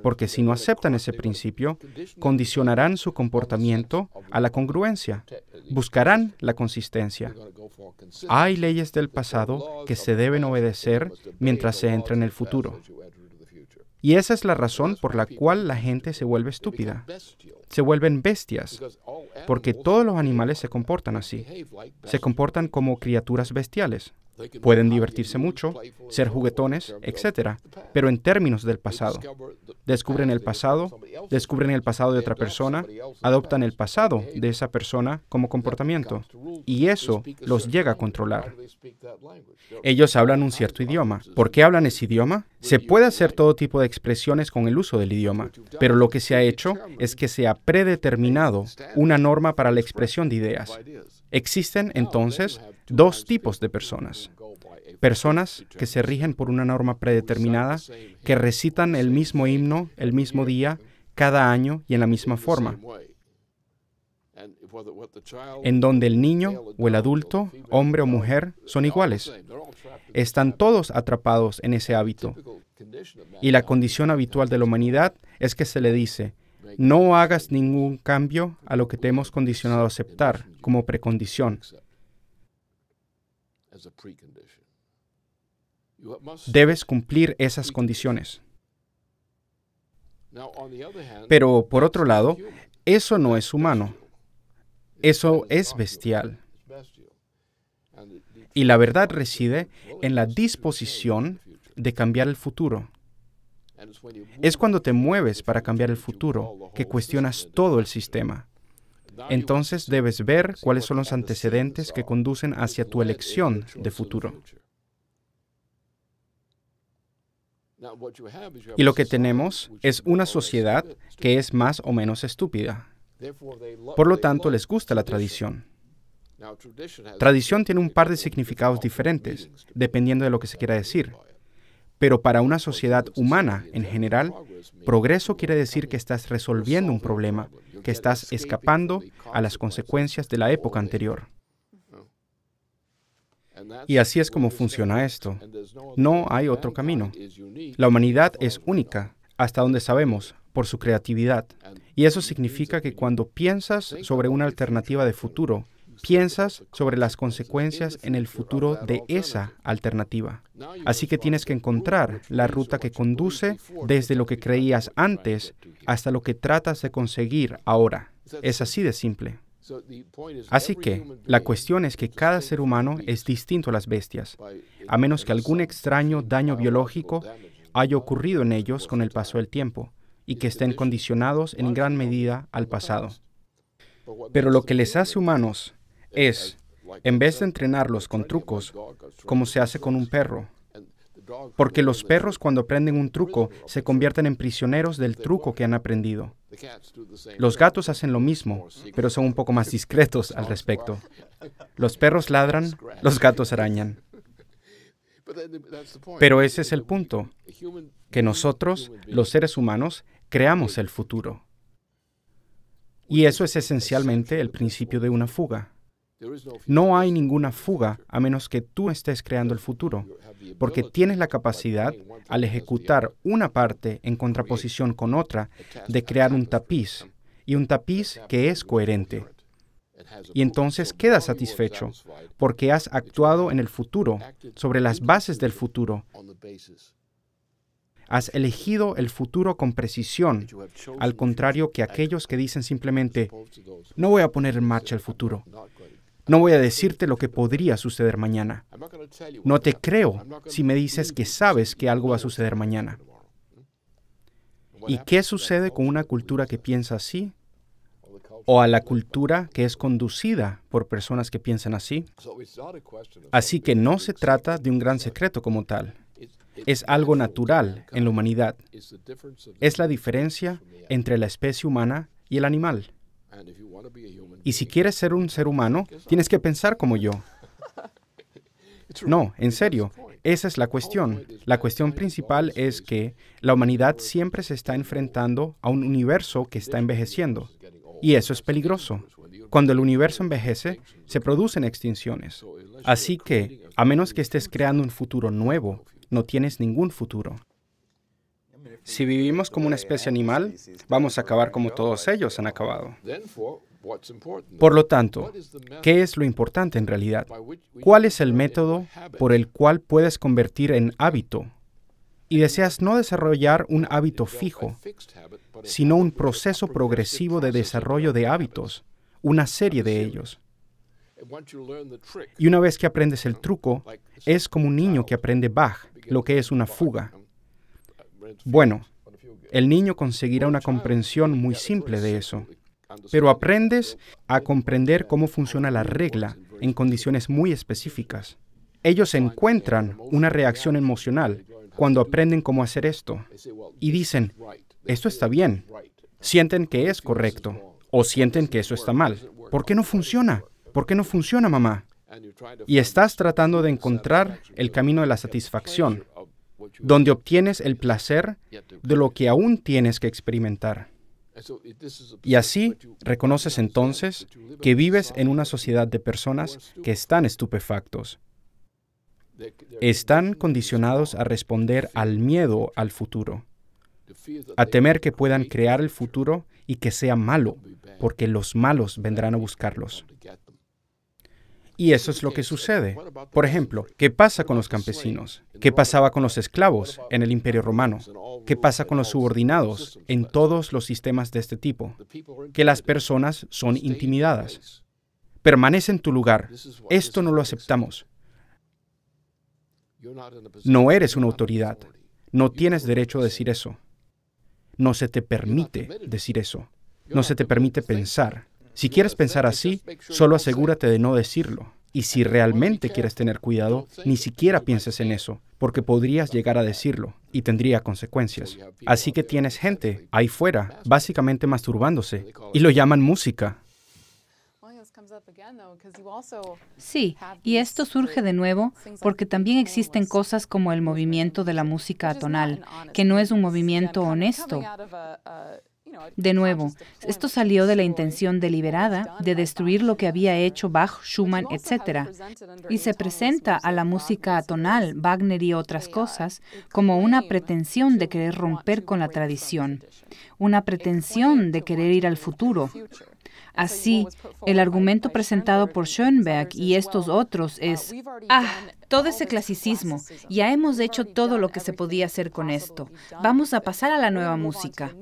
Porque si no aceptan ese principio, condicionarán su comportamiento a la congruencia. Buscarán la consistencia. Hay leyes del pasado que se deben obedecer mientras se entra en el futuro. Y esa es la razón por la cual la gente se vuelve estúpida. Se vuelven bestias, porque todos los animales se comportan así. Se comportan como criaturas bestiales. Pueden divertirse mucho, ser juguetones, etc. Pero en términos del pasado. Descubren el pasado de otra persona, adoptan el pasado de esa persona como comportamiento. Y eso los llega a controlar. Ellos hablan un cierto idioma. ¿Por qué hablan ese idioma? Se puede hacer todo tipo de expresiones con el uso del idioma, pero lo que se ha hecho es que se ha predeterminado una norma para la expresión de ideas. Existen, entonces, dos tipos de personas. Personas que se rigen por una norma predeterminada, que recitan el mismo himno el mismo día, cada año y en la misma forma, en donde el niño o el adulto, hombre o mujer, son iguales. Están todos atrapados en ese hábito. Y la condición habitual de la humanidad es que se le dice, no hagas ningún cambio a lo que te hemos condicionado a aceptar como precondición. Debes cumplir esas condiciones. Pero, por otro lado, eso no es humano. Eso es bestial. Y la verdad reside en la disposición de cambiar el futuro. Es cuando te mueves para cambiar el futuro que cuestionas todo el sistema. Entonces debes ver cuáles son los antecedentes que conducen hacia tu elección de futuro. Y lo que tenemos es una sociedad que es más o menos estúpida. Por lo tanto, les gusta la tradición. Tradición tiene un par de significados diferentes, dependiendo de lo que se quiera decir. Pero para una sociedad humana en general, progreso quiere decir que estás resolviendo un problema, que estás escapando a las consecuencias de la época anterior. Y así es como funciona esto. No hay otro camino. La humanidad es única, hasta donde sabemos, por su creatividad. Y eso significa que cuando piensas sobre una alternativa de futuro, piensas sobre las consecuencias en el futuro de esa alternativa. Así que tienes que encontrar la ruta que conduce desde lo que creías antes hasta lo que tratas de conseguir ahora. Es así de simple. Así que la cuestión es que cada ser humano es distinto a las bestias, a menos que algún extraño daño biológico haya ocurrido en ellos con el paso del tiempo y que estén condicionados en gran medida al pasado. Pero lo que les hace humanos es, en vez de entrenarlos con trucos, como se hace con un perro, porque los perros cuando aprenden un truco se convierten en prisioneros del truco que han aprendido. Los gatos hacen lo mismo, pero son un poco más discretos al respecto. Los perros ladran, los gatos arañan. Pero ese es el punto, que nosotros, los seres humanos, creamos el futuro. Y eso es esencialmente el principio de una fuga. No hay ninguna fuga a menos que tú estés creando el futuro, porque tienes la capacidad, al ejecutar una parte en contraposición con otra, de crear un tapiz, y un tapiz que es coherente. Y entonces quedas satisfecho, porque has actuado en el futuro, sobre las bases del futuro. Has elegido el futuro con precisión, al contrario que aquellos que dicen simplemente, no voy a poner en marcha el futuro. No voy a decirte lo que podría suceder mañana. No te creo si me dices que sabes que algo va a suceder mañana. ¿Y qué sucede con una cultura que piensa así? ¿O a la cultura que es conducida por personas que piensan así? Así que no se trata de un gran secreto como tal. Es algo natural en la humanidad. Es la diferencia entre la especie humana y el animal. Y si quieres ser un ser humano, tienes que pensar como yo. No, en serio, esa es la cuestión. La cuestión principal es que la humanidad siempre se está enfrentando a un universo que está envejeciendo. Y eso es peligroso. Cuando el universo envejece, se producen extinciones. Así que, a menos que estés creando un futuro nuevo, no tienes ningún futuro. Si vivimos como una especie animal, vamos a acabar como todos ellos han acabado. Por lo tanto, ¿qué es lo importante en realidad? ¿Cuál es el método por el cual puedes convertir en hábito? Y deseas no desarrollar un hábito fijo, sino un proceso progresivo de desarrollo de hábitos, una serie de ellos. Y una vez que aprendes el truco, es como un niño que aprende Bach, lo que es una fuga. Bueno, el niño conseguirá una comprensión muy simple de eso, pero aprendes a comprender cómo funciona la regla en condiciones muy específicas. Ellos encuentran una reacción emocional cuando aprenden cómo hacer esto y dicen, esto está bien. Sienten que es correcto o sienten que eso está mal. ¿Por qué no funciona? ¿Por qué no funciona, mamá? Y estás tratando de encontrar el camino de la satisfacción, donde obtienes el placer de lo que aún tienes que experimentar. Y así reconoces entonces que vives en una sociedad de personas que están estupefactos. Están condicionados a responder al miedo al futuro, a temer que puedan crear el futuro y que sea malo, porque los malos vendrán a buscarlos. Y eso es lo que sucede. Por ejemplo, ¿qué pasa con los campesinos? ¿Qué pasaba con los esclavos en el Imperio Romano? ¿Qué pasa con los subordinados en todos los sistemas de este tipo? Que las personas son intimidadas. Permanece en tu lugar. Esto no lo aceptamos. No eres una autoridad. No tienes derecho a decir eso. No se te permite decir eso. No se te permite pensar. Si quieres pensar así, solo asegúrate de no decirlo. Y si realmente quieres tener cuidado, ni siquiera pienses en eso, porque podrías llegar a decirlo y tendría consecuencias. Así que tienes gente ahí fuera, básicamente masturbándose, y lo llaman música. Sí, y esto surge de nuevo porque también existen cosas como el movimiento de la música atonal, que no es un movimiento honesto. De nuevo, esto salió de la intención deliberada de destruir lo que había hecho Bach, Schumann, etc. Y se presenta a la música atonal, Wagner y otras cosas, como una pretensión de querer romper con la tradición, una pretensión de querer ir al futuro. Así, el argumento presentado por Schoenberg y estos otros es, todo ese clasicismo, ya hemos hecho todo lo que se podía hacer con esto. Vamos a pasar a la nueva música.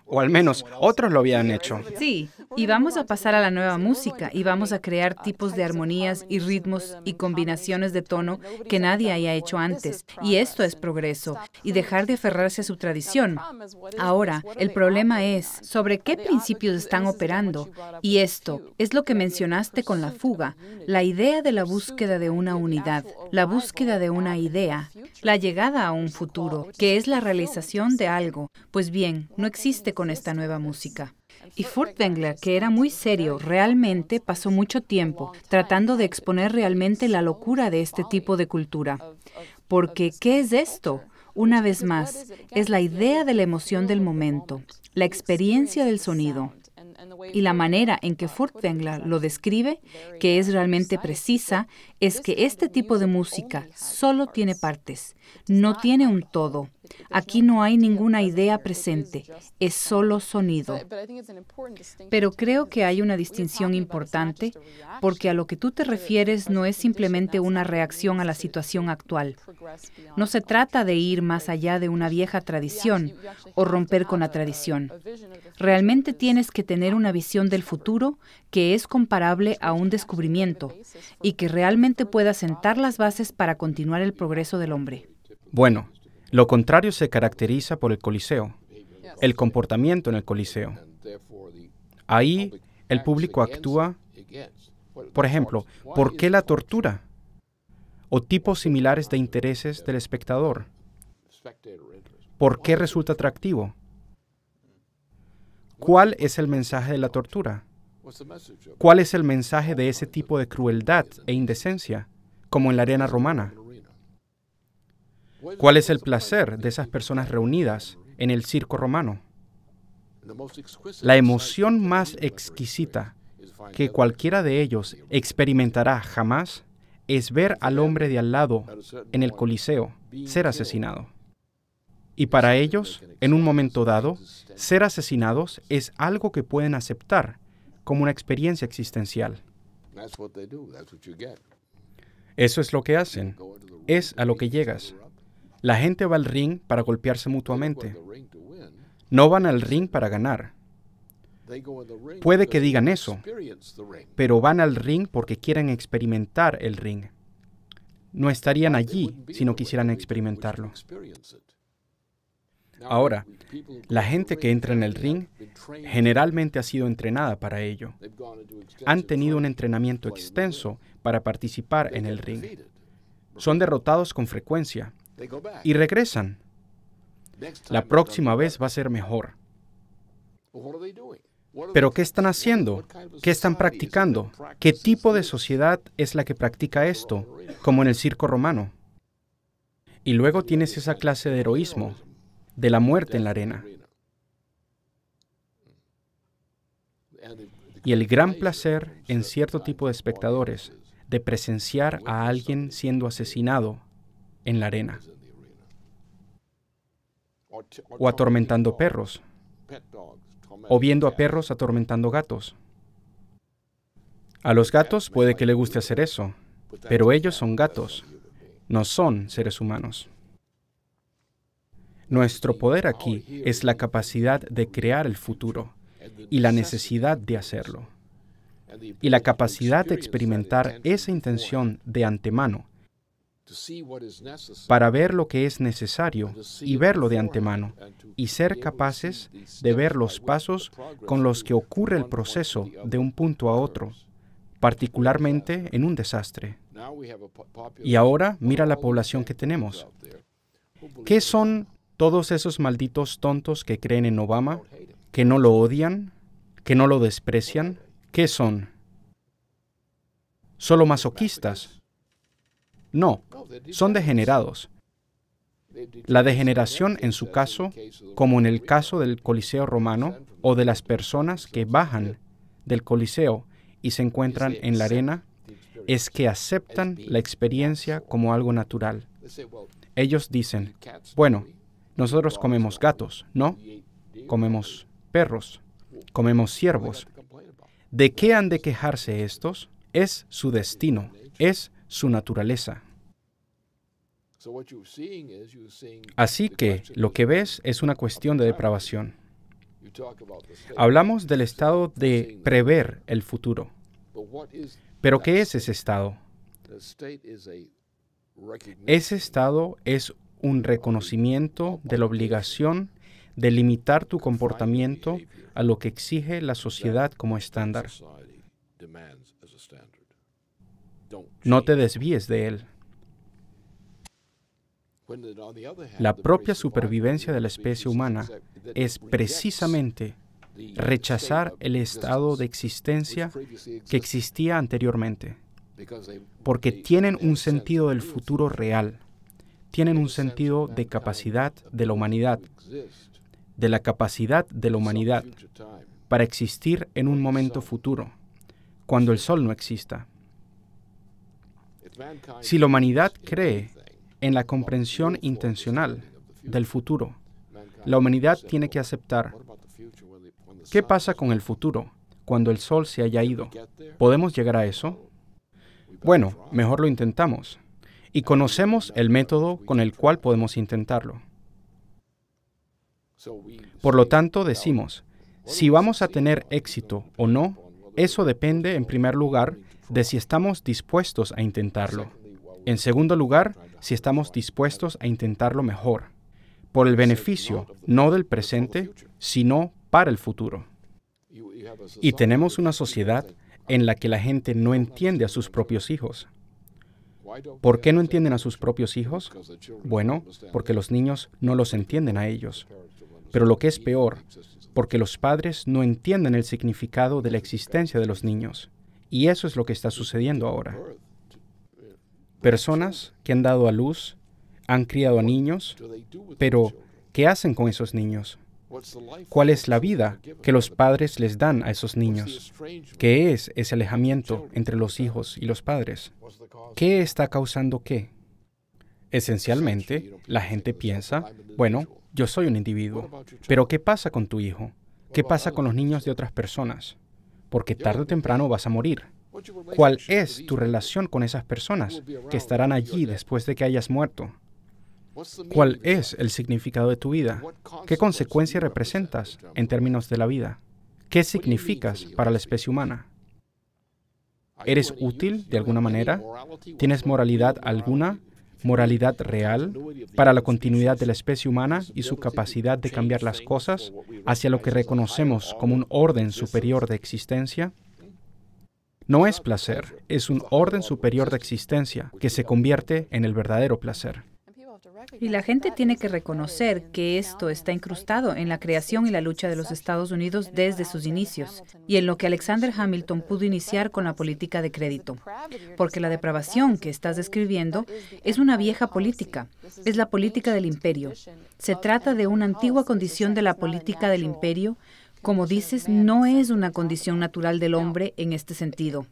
O al menos otros lo habían hecho. Sí, y vamos a pasar a la nueva música y vamos a crear tipos de armonías y ritmos y combinaciones de tono que nadie haya hecho antes. Y esto es progreso, y dejar de aferrarse a su tradición. Ahora, el problema es sobre qué principios están operando. Y esto es lo que mencionaste con la fuga, la idea de la búsqueda de una unidad, la búsqueda de una idea, la llegada a un futuro, que es la realización de algo. Pues bien, no existe con esta nueva música. Y Furtwängler, que era muy serio, realmente pasó mucho tiempo tratando de exponer realmente la locura de este tipo de cultura. Porque, ¿qué es esto? Una vez más, es la idea de la emoción del momento, la experiencia del sonido. Y la manera en que Furtwängler lo describe, que es realmente precisa, es que este tipo de música solo tiene partes, no tiene un todo. Aquí no hay ninguna idea presente, es solo sonido. Pero creo que hay una distinción importante, porque a lo que tú te refieres no es simplemente una reacción a la situación actual. No se trata de ir más allá de una vieja tradición o romper con la tradición. Realmente tienes que tener una visión del futuro que es comparable a un descubrimiento y que realmente pueda sentar las bases para continuar el progreso del hombre. Bueno, lo contrario se caracteriza por el Coliseo, el comportamiento en el Coliseo. Ahí el público actúa, por ejemplo, ¿por qué la tortura? O tipos similares de intereses del espectador. ¿Por qué resulta atractivo? ¿Cuál es el mensaje de la tortura? ¿Cuál es el mensaje de ese tipo de crueldad e indecencia, como en la arena romana? ¿Cuál es el placer de esas personas reunidas en el circo romano? La emoción más exquisita que cualquiera de ellos experimentará jamás es ver al hombre de al lado en el Coliseo ser asesinado. Y para ellos, en un momento dado, ser asesinados es algo que pueden aceptar como una experiencia existencial. Eso es lo que hacen. Es a lo que llegas. La gente va al ring para golpearse mutuamente. No van al ring para ganar. Puede que digan eso, pero van al ring porque quieren experimentar el ring. No estarían allí si no quisieran experimentarlo. Ahora, la gente que entra en el ring generalmente ha sido entrenada para ello. Han tenido un entrenamiento extenso para participar en el ring. Son derrotados con frecuencia y regresan. La próxima vez va a ser mejor. ¿Pero qué están haciendo? ¿Qué están practicando? ¿Qué tipo de sociedad es la que practica esto, como en el circo romano? Y luego tienes esa clase de heroísmo, de la muerte en la arena. Y el gran placer en cierto tipo de espectadores de presenciar a alguien siendo asesinado en la arena. O atormentando perros. O viendo a perros atormentando gatos. A los gatos puede que les guste hacer eso, pero ellos son gatos, no son seres humanos. Nuestro poder aquí es la capacidad de crear el futuro y la necesidad de hacerlo. Y la capacidad de experimentar esa intención de antemano para ver lo que es necesario y verlo de antemano y ser capaces de ver los pasos con los que ocurre el proceso de un punto a otro, particularmente en un desastre. Y ahora mira la población que tenemos. ¿Qué son todos esos malditos tontos que creen en Obama, que no lo odian, que no lo desprecian? ¿Qué son? ¿Solo masoquistas? No, son degenerados. La degeneración en su caso, como en el caso del Coliseo romano o de las personas que bajan del Coliseo y se encuentran en la arena, es que aceptan la experiencia como algo natural. Ellos dicen, bueno, nosotros comemos gatos, ¿no? Comemos perros, comemos ciervos. ¿De qué han de quejarse estos? Es su destino, es su naturaleza. Así que lo que ves es una cuestión de depravación. Hablamos del estado de prever el futuro. ¿Pero qué es ese estado? Ese estado es un reconocimiento de la obligación de limitar tu comportamiento a lo que exige la sociedad como estándar. No te desvíes de él. La propia supervivencia de la especie humana es precisamente rechazar el estado de existencia que existía anteriormente, porque tienen un sentido del futuro real, tienen un sentido de capacidad de la humanidad, de la capacidad de la humanidad para existir en un momento futuro, cuando el sol no exista. Si la humanidad cree en la comprensión intencional del futuro, la humanidad tiene que aceptar, ¿qué pasa con el futuro cuando el sol se haya ido? ¿Podemos llegar a eso? Bueno, mejor lo intentamos. Y conocemos el método con el cual podemos intentarlo. Por lo tanto, decimos, si vamos a tener éxito o no, eso depende, en primer lugar, de si estamos dispuestos a intentarlo. En segundo lugar, si estamos dispuestos a intentarlo mejor, por el beneficio, no del presente, sino para el futuro. Y tenemos una sociedad en la que la gente no entiende a sus propios hijos. ¿Por qué no entienden a sus propios hijos? Bueno, porque los niños no los entienden a ellos. Pero lo que es peor, porque los padres no entienden el significado de la existencia de los niños. Y eso es lo que está sucediendo ahora. Personas que han dado a luz, han criado a niños, pero ¿qué hacen con esos niños? ¿Cuál es la vida que los padres les dan a esos niños? ¿Qué es ese alejamiento entre los hijos y los padres? ¿Qué está causando qué? Esencialmente, la gente piensa, bueno, yo soy un individuo, pero ¿qué pasa con tu hijo? ¿Qué pasa con los niños de otras personas? Porque tarde o temprano vas a morir. ¿Cuál es tu relación con esas personas que estarán allí después de que hayas muerto? ¿Cuál es el significado de tu vida? ¿Qué consecuencia representas en términos de la vida? ¿Qué significas para la especie humana? ¿Eres útil de alguna manera? ¿Tienes moralidad alguna? ¿Moralidad real para la continuidad de la especie humana y su capacidad de cambiar las cosas hacia lo que reconocemos como un orden superior de existencia? No es placer, es un orden superior de existencia que se convierte en el verdadero placer. Y la gente tiene que reconocer que esto está incrustado en la creación y la lucha de los Estados Unidos desde sus inicios, y en lo que Alexander Hamilton pudo iniciar con la política de crédito. Porque la depravación que estás describiendo es una vieja política, es la política del imperio. Se trata de una antigua condición de la política del imperio. Como dices, no es una condición natural del hombre en este sentido.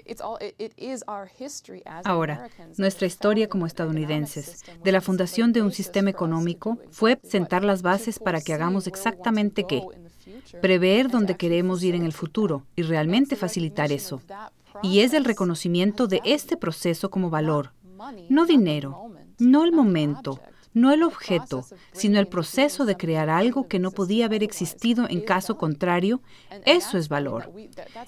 Ahora, nuestra historia como estadounidenses, de la fundación de un sistema económico, fue sentar las bases para que hagamos exactamente qué. Prever dónde queremos ir en el futuro y realmente facilitar eso. y es el reconocimiento de este proceso como valor. No dinero, no el momento, no el objeto, sino el proceso de crear algo que no podía haber existido en caso contrario. Eso es valor.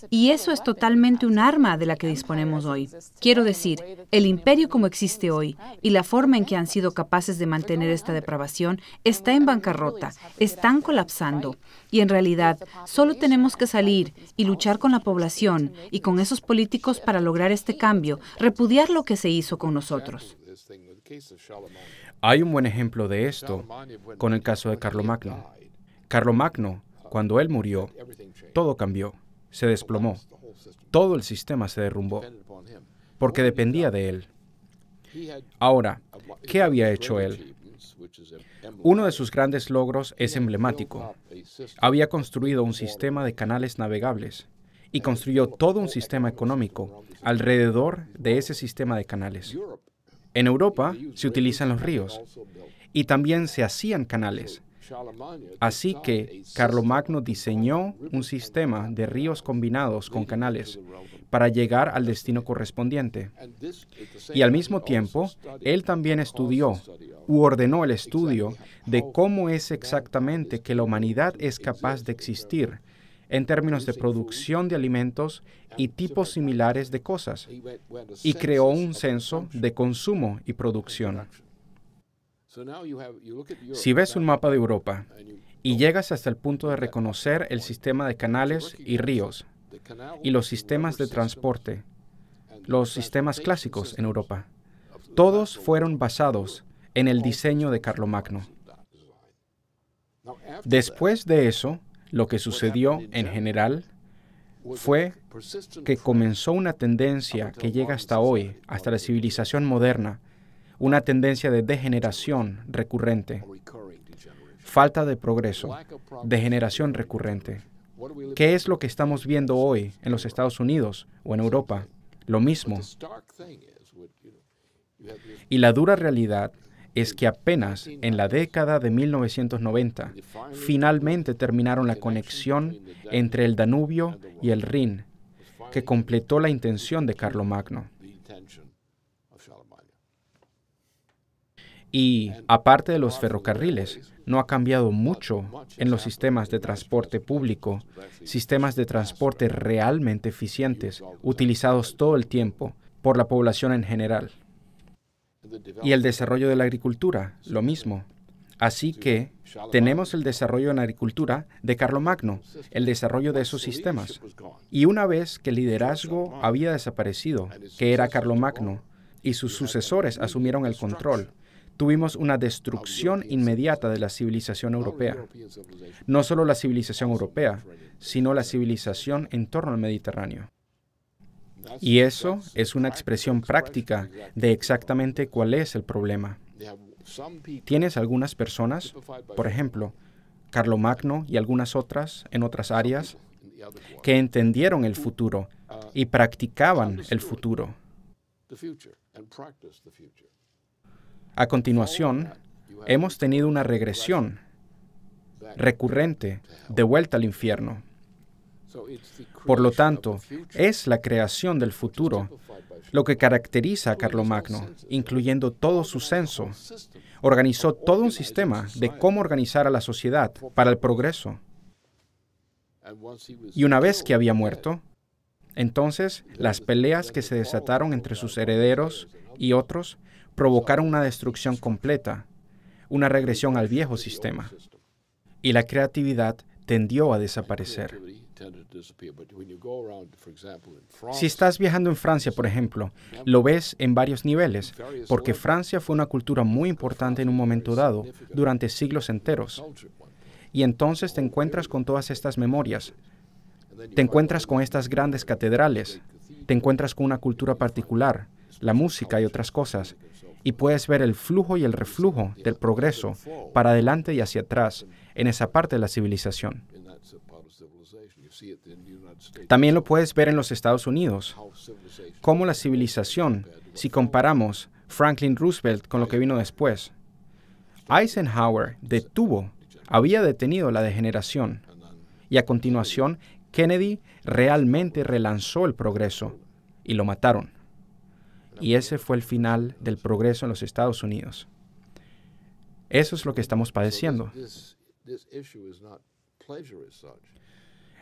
Y eso es totalmente un arma de la que disponemos hoy. Quiero decir, el imperio como existe hoy y la forma en que han sido capaces de mantener esta depravación está en bancarrota, están colapsando. Y en realidad, solo tenemos que salir y luchar con la población y con esos políticos para lograr este cambio, repudiar lo que se hizo con nosotros. Hay un buen ejemplo de esto con el caso de Carlomagno. Carlomagno, cuando él murió, todo cambió, se desplomó. Todo el sistema se derrumbó, porque dependía de él. Ahora, ¿qué había hecho él? Uno de sus grandes logros es emblemático. Había construido un sistema de canales navegables y construyó todo un sistema económico alrededor de ese sistema de canales. En Europa se utilizan los ríos y también se hacían canales. Así que Carlomagno diseñó un sistema de ríos combinados con canales para llegar al destino correspondiente. Y al mismo tiempo, él también estudió u ordenó el estudio de cómo es exactamente que la humanidad es capaz de existir en términos de producción de alimentos y tipos similares de cosas, y creó un censo de consumo y producción. Si ves un mapa de Europa y llegas hasta el punto de reconocer el sistema de canales y ríos y los sistemas de transporte, los sistemas clásicos en Europa, todos fueron basados en el diseño de Carlomagno. Después de eso, lo que sucedió en general fue que comenzó una tendencia que llega hasta hoy, hasta la civilización moderna, una tendencia de degeneración recurrente, falta de progreso, degeneración recurrente. ¿Qué es lo que estamos viendo hoy en los Estados Unidos o en Europa? Lo mismo. Y la dura realidad es que apenas en la década de 1990 finalmente terminaron la conexión entre el Danubio y el Rin, que completó la intención de Carlomagno. Y, aparte de los ferrocarriles, no ha cambiado mucho en los sistemas de transporte público, sistemas de transporte realmente eficientes, utilizados todo el tiempo por la población en general. Y el desarrollo de la agricultura, lo mismo. Así que tenemos el desarrollo en la agricultura de Carlomagno, el desarrollo de esos sistemas. Y una vez que el liderazgo había desaparecido, que era Carlomagno, y sus sucesores asumieron el control, tuvimos una destrucción inmediata de la civilización europea. No solo la civilización europea, sino la civilización en torno al Mediterráneo. Y eso es una expresión práctica de exactamente cuál es el problema. Tienes algunas personas, por ejemplo, Carlomagno y algunas otras en otras áreas, que entendieron el futuro y practicaban el futuro. A continuación, hemos tenido una regresión recurrente de vuelta al infierno. Por lo tanto, es la creación del futuro lo que caracteriza a Carlomagno, incluyendo todo su censo. Organizó todo un sistema de cómo organizar a la sociedad para el progreso. Y una vez que había muerto, entonces las peleas que se desataron entre sus herederos y otros provocaron una destrucción completa, una regresión al viejo sistema. Y la creatividad tendió a desaparecer. Si estás viajando en Francia, por ejemplo, lo ves en varios niveles, porque Francia fue una cultura muy importante en un momento dado, durante siglos enteros. Y entonces te encuentras con todas estas memorias, te encuentras con estas grandes catedrales, te encuentras con una cultura particular, la música y otras cosas, y puedes ver el flujo y el reflujo del progreso para adelante y hacia atrás en esa parte de la civilización. También lo puedes ver en los Estados Unidos, cómo la civilización, si comparamos Franklin Roosevelt con lo que vino después. Eisenhower había detenido la degeneración, y a continuación Kennedy realmente relanzó el progreso. y lo mataron. Y ese fue el final del progreso en los Estados Unidos. Eso es lo que estamos padeciendo.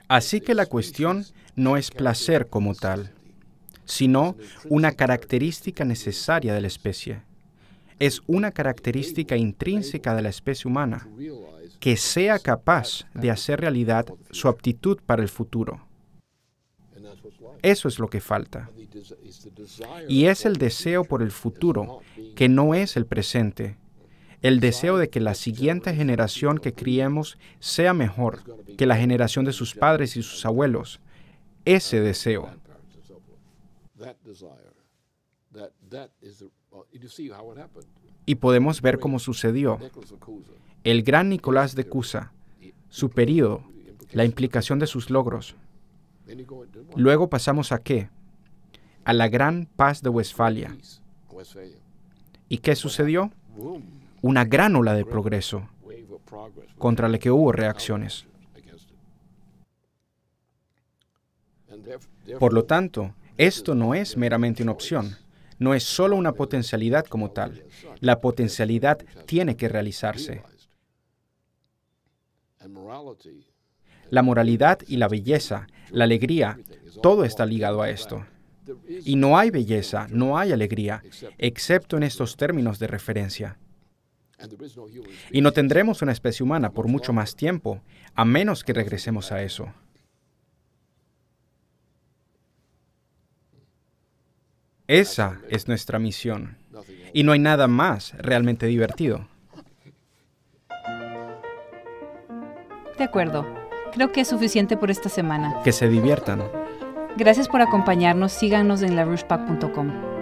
Así que la cuestión no es placer como tal, sino una característica necesaria de la especie. Es una característica intrínseca de la especie humana, que sea capaz de hacer realidad su aptitud para el futuro. Eso es lo que falta. Y es el deseo por el futuro, que no es el presente. El deseo de que la siguiente generación que criemos sea mejor que la generación de sus padres y sus abuelos. Ese deseo. Y podemos ver cómo sucedió. El gran Nicolás de Cusa, su período, la implicación de sus logros. Luego pasamos ¿a qué? A la Gran Paz de Westfalia. ¿Y qué sucedió? Una gran ola de progreso, contra la que hubo reacciones. Por lo tanto, esto no es meramente una opción, no es solo una potencialidad como tal. La potencialidad tiene que realizarse. La moralidad y la belleza, la alegría, todo está ligado a esto. Y no hay belleza, no hay alegría, excepto en estos términos de referencia. Y no tendremos una especie humana por mucho más tiempo, a menos que regresemos a eso. Esa es nuestra misión. Y no hay nada más realmente divertido. De acuerdo. Creo que es suficiente por esta semana. Que se diviertan. Gracias por acompañarnos. Síganos en larouchepac.com.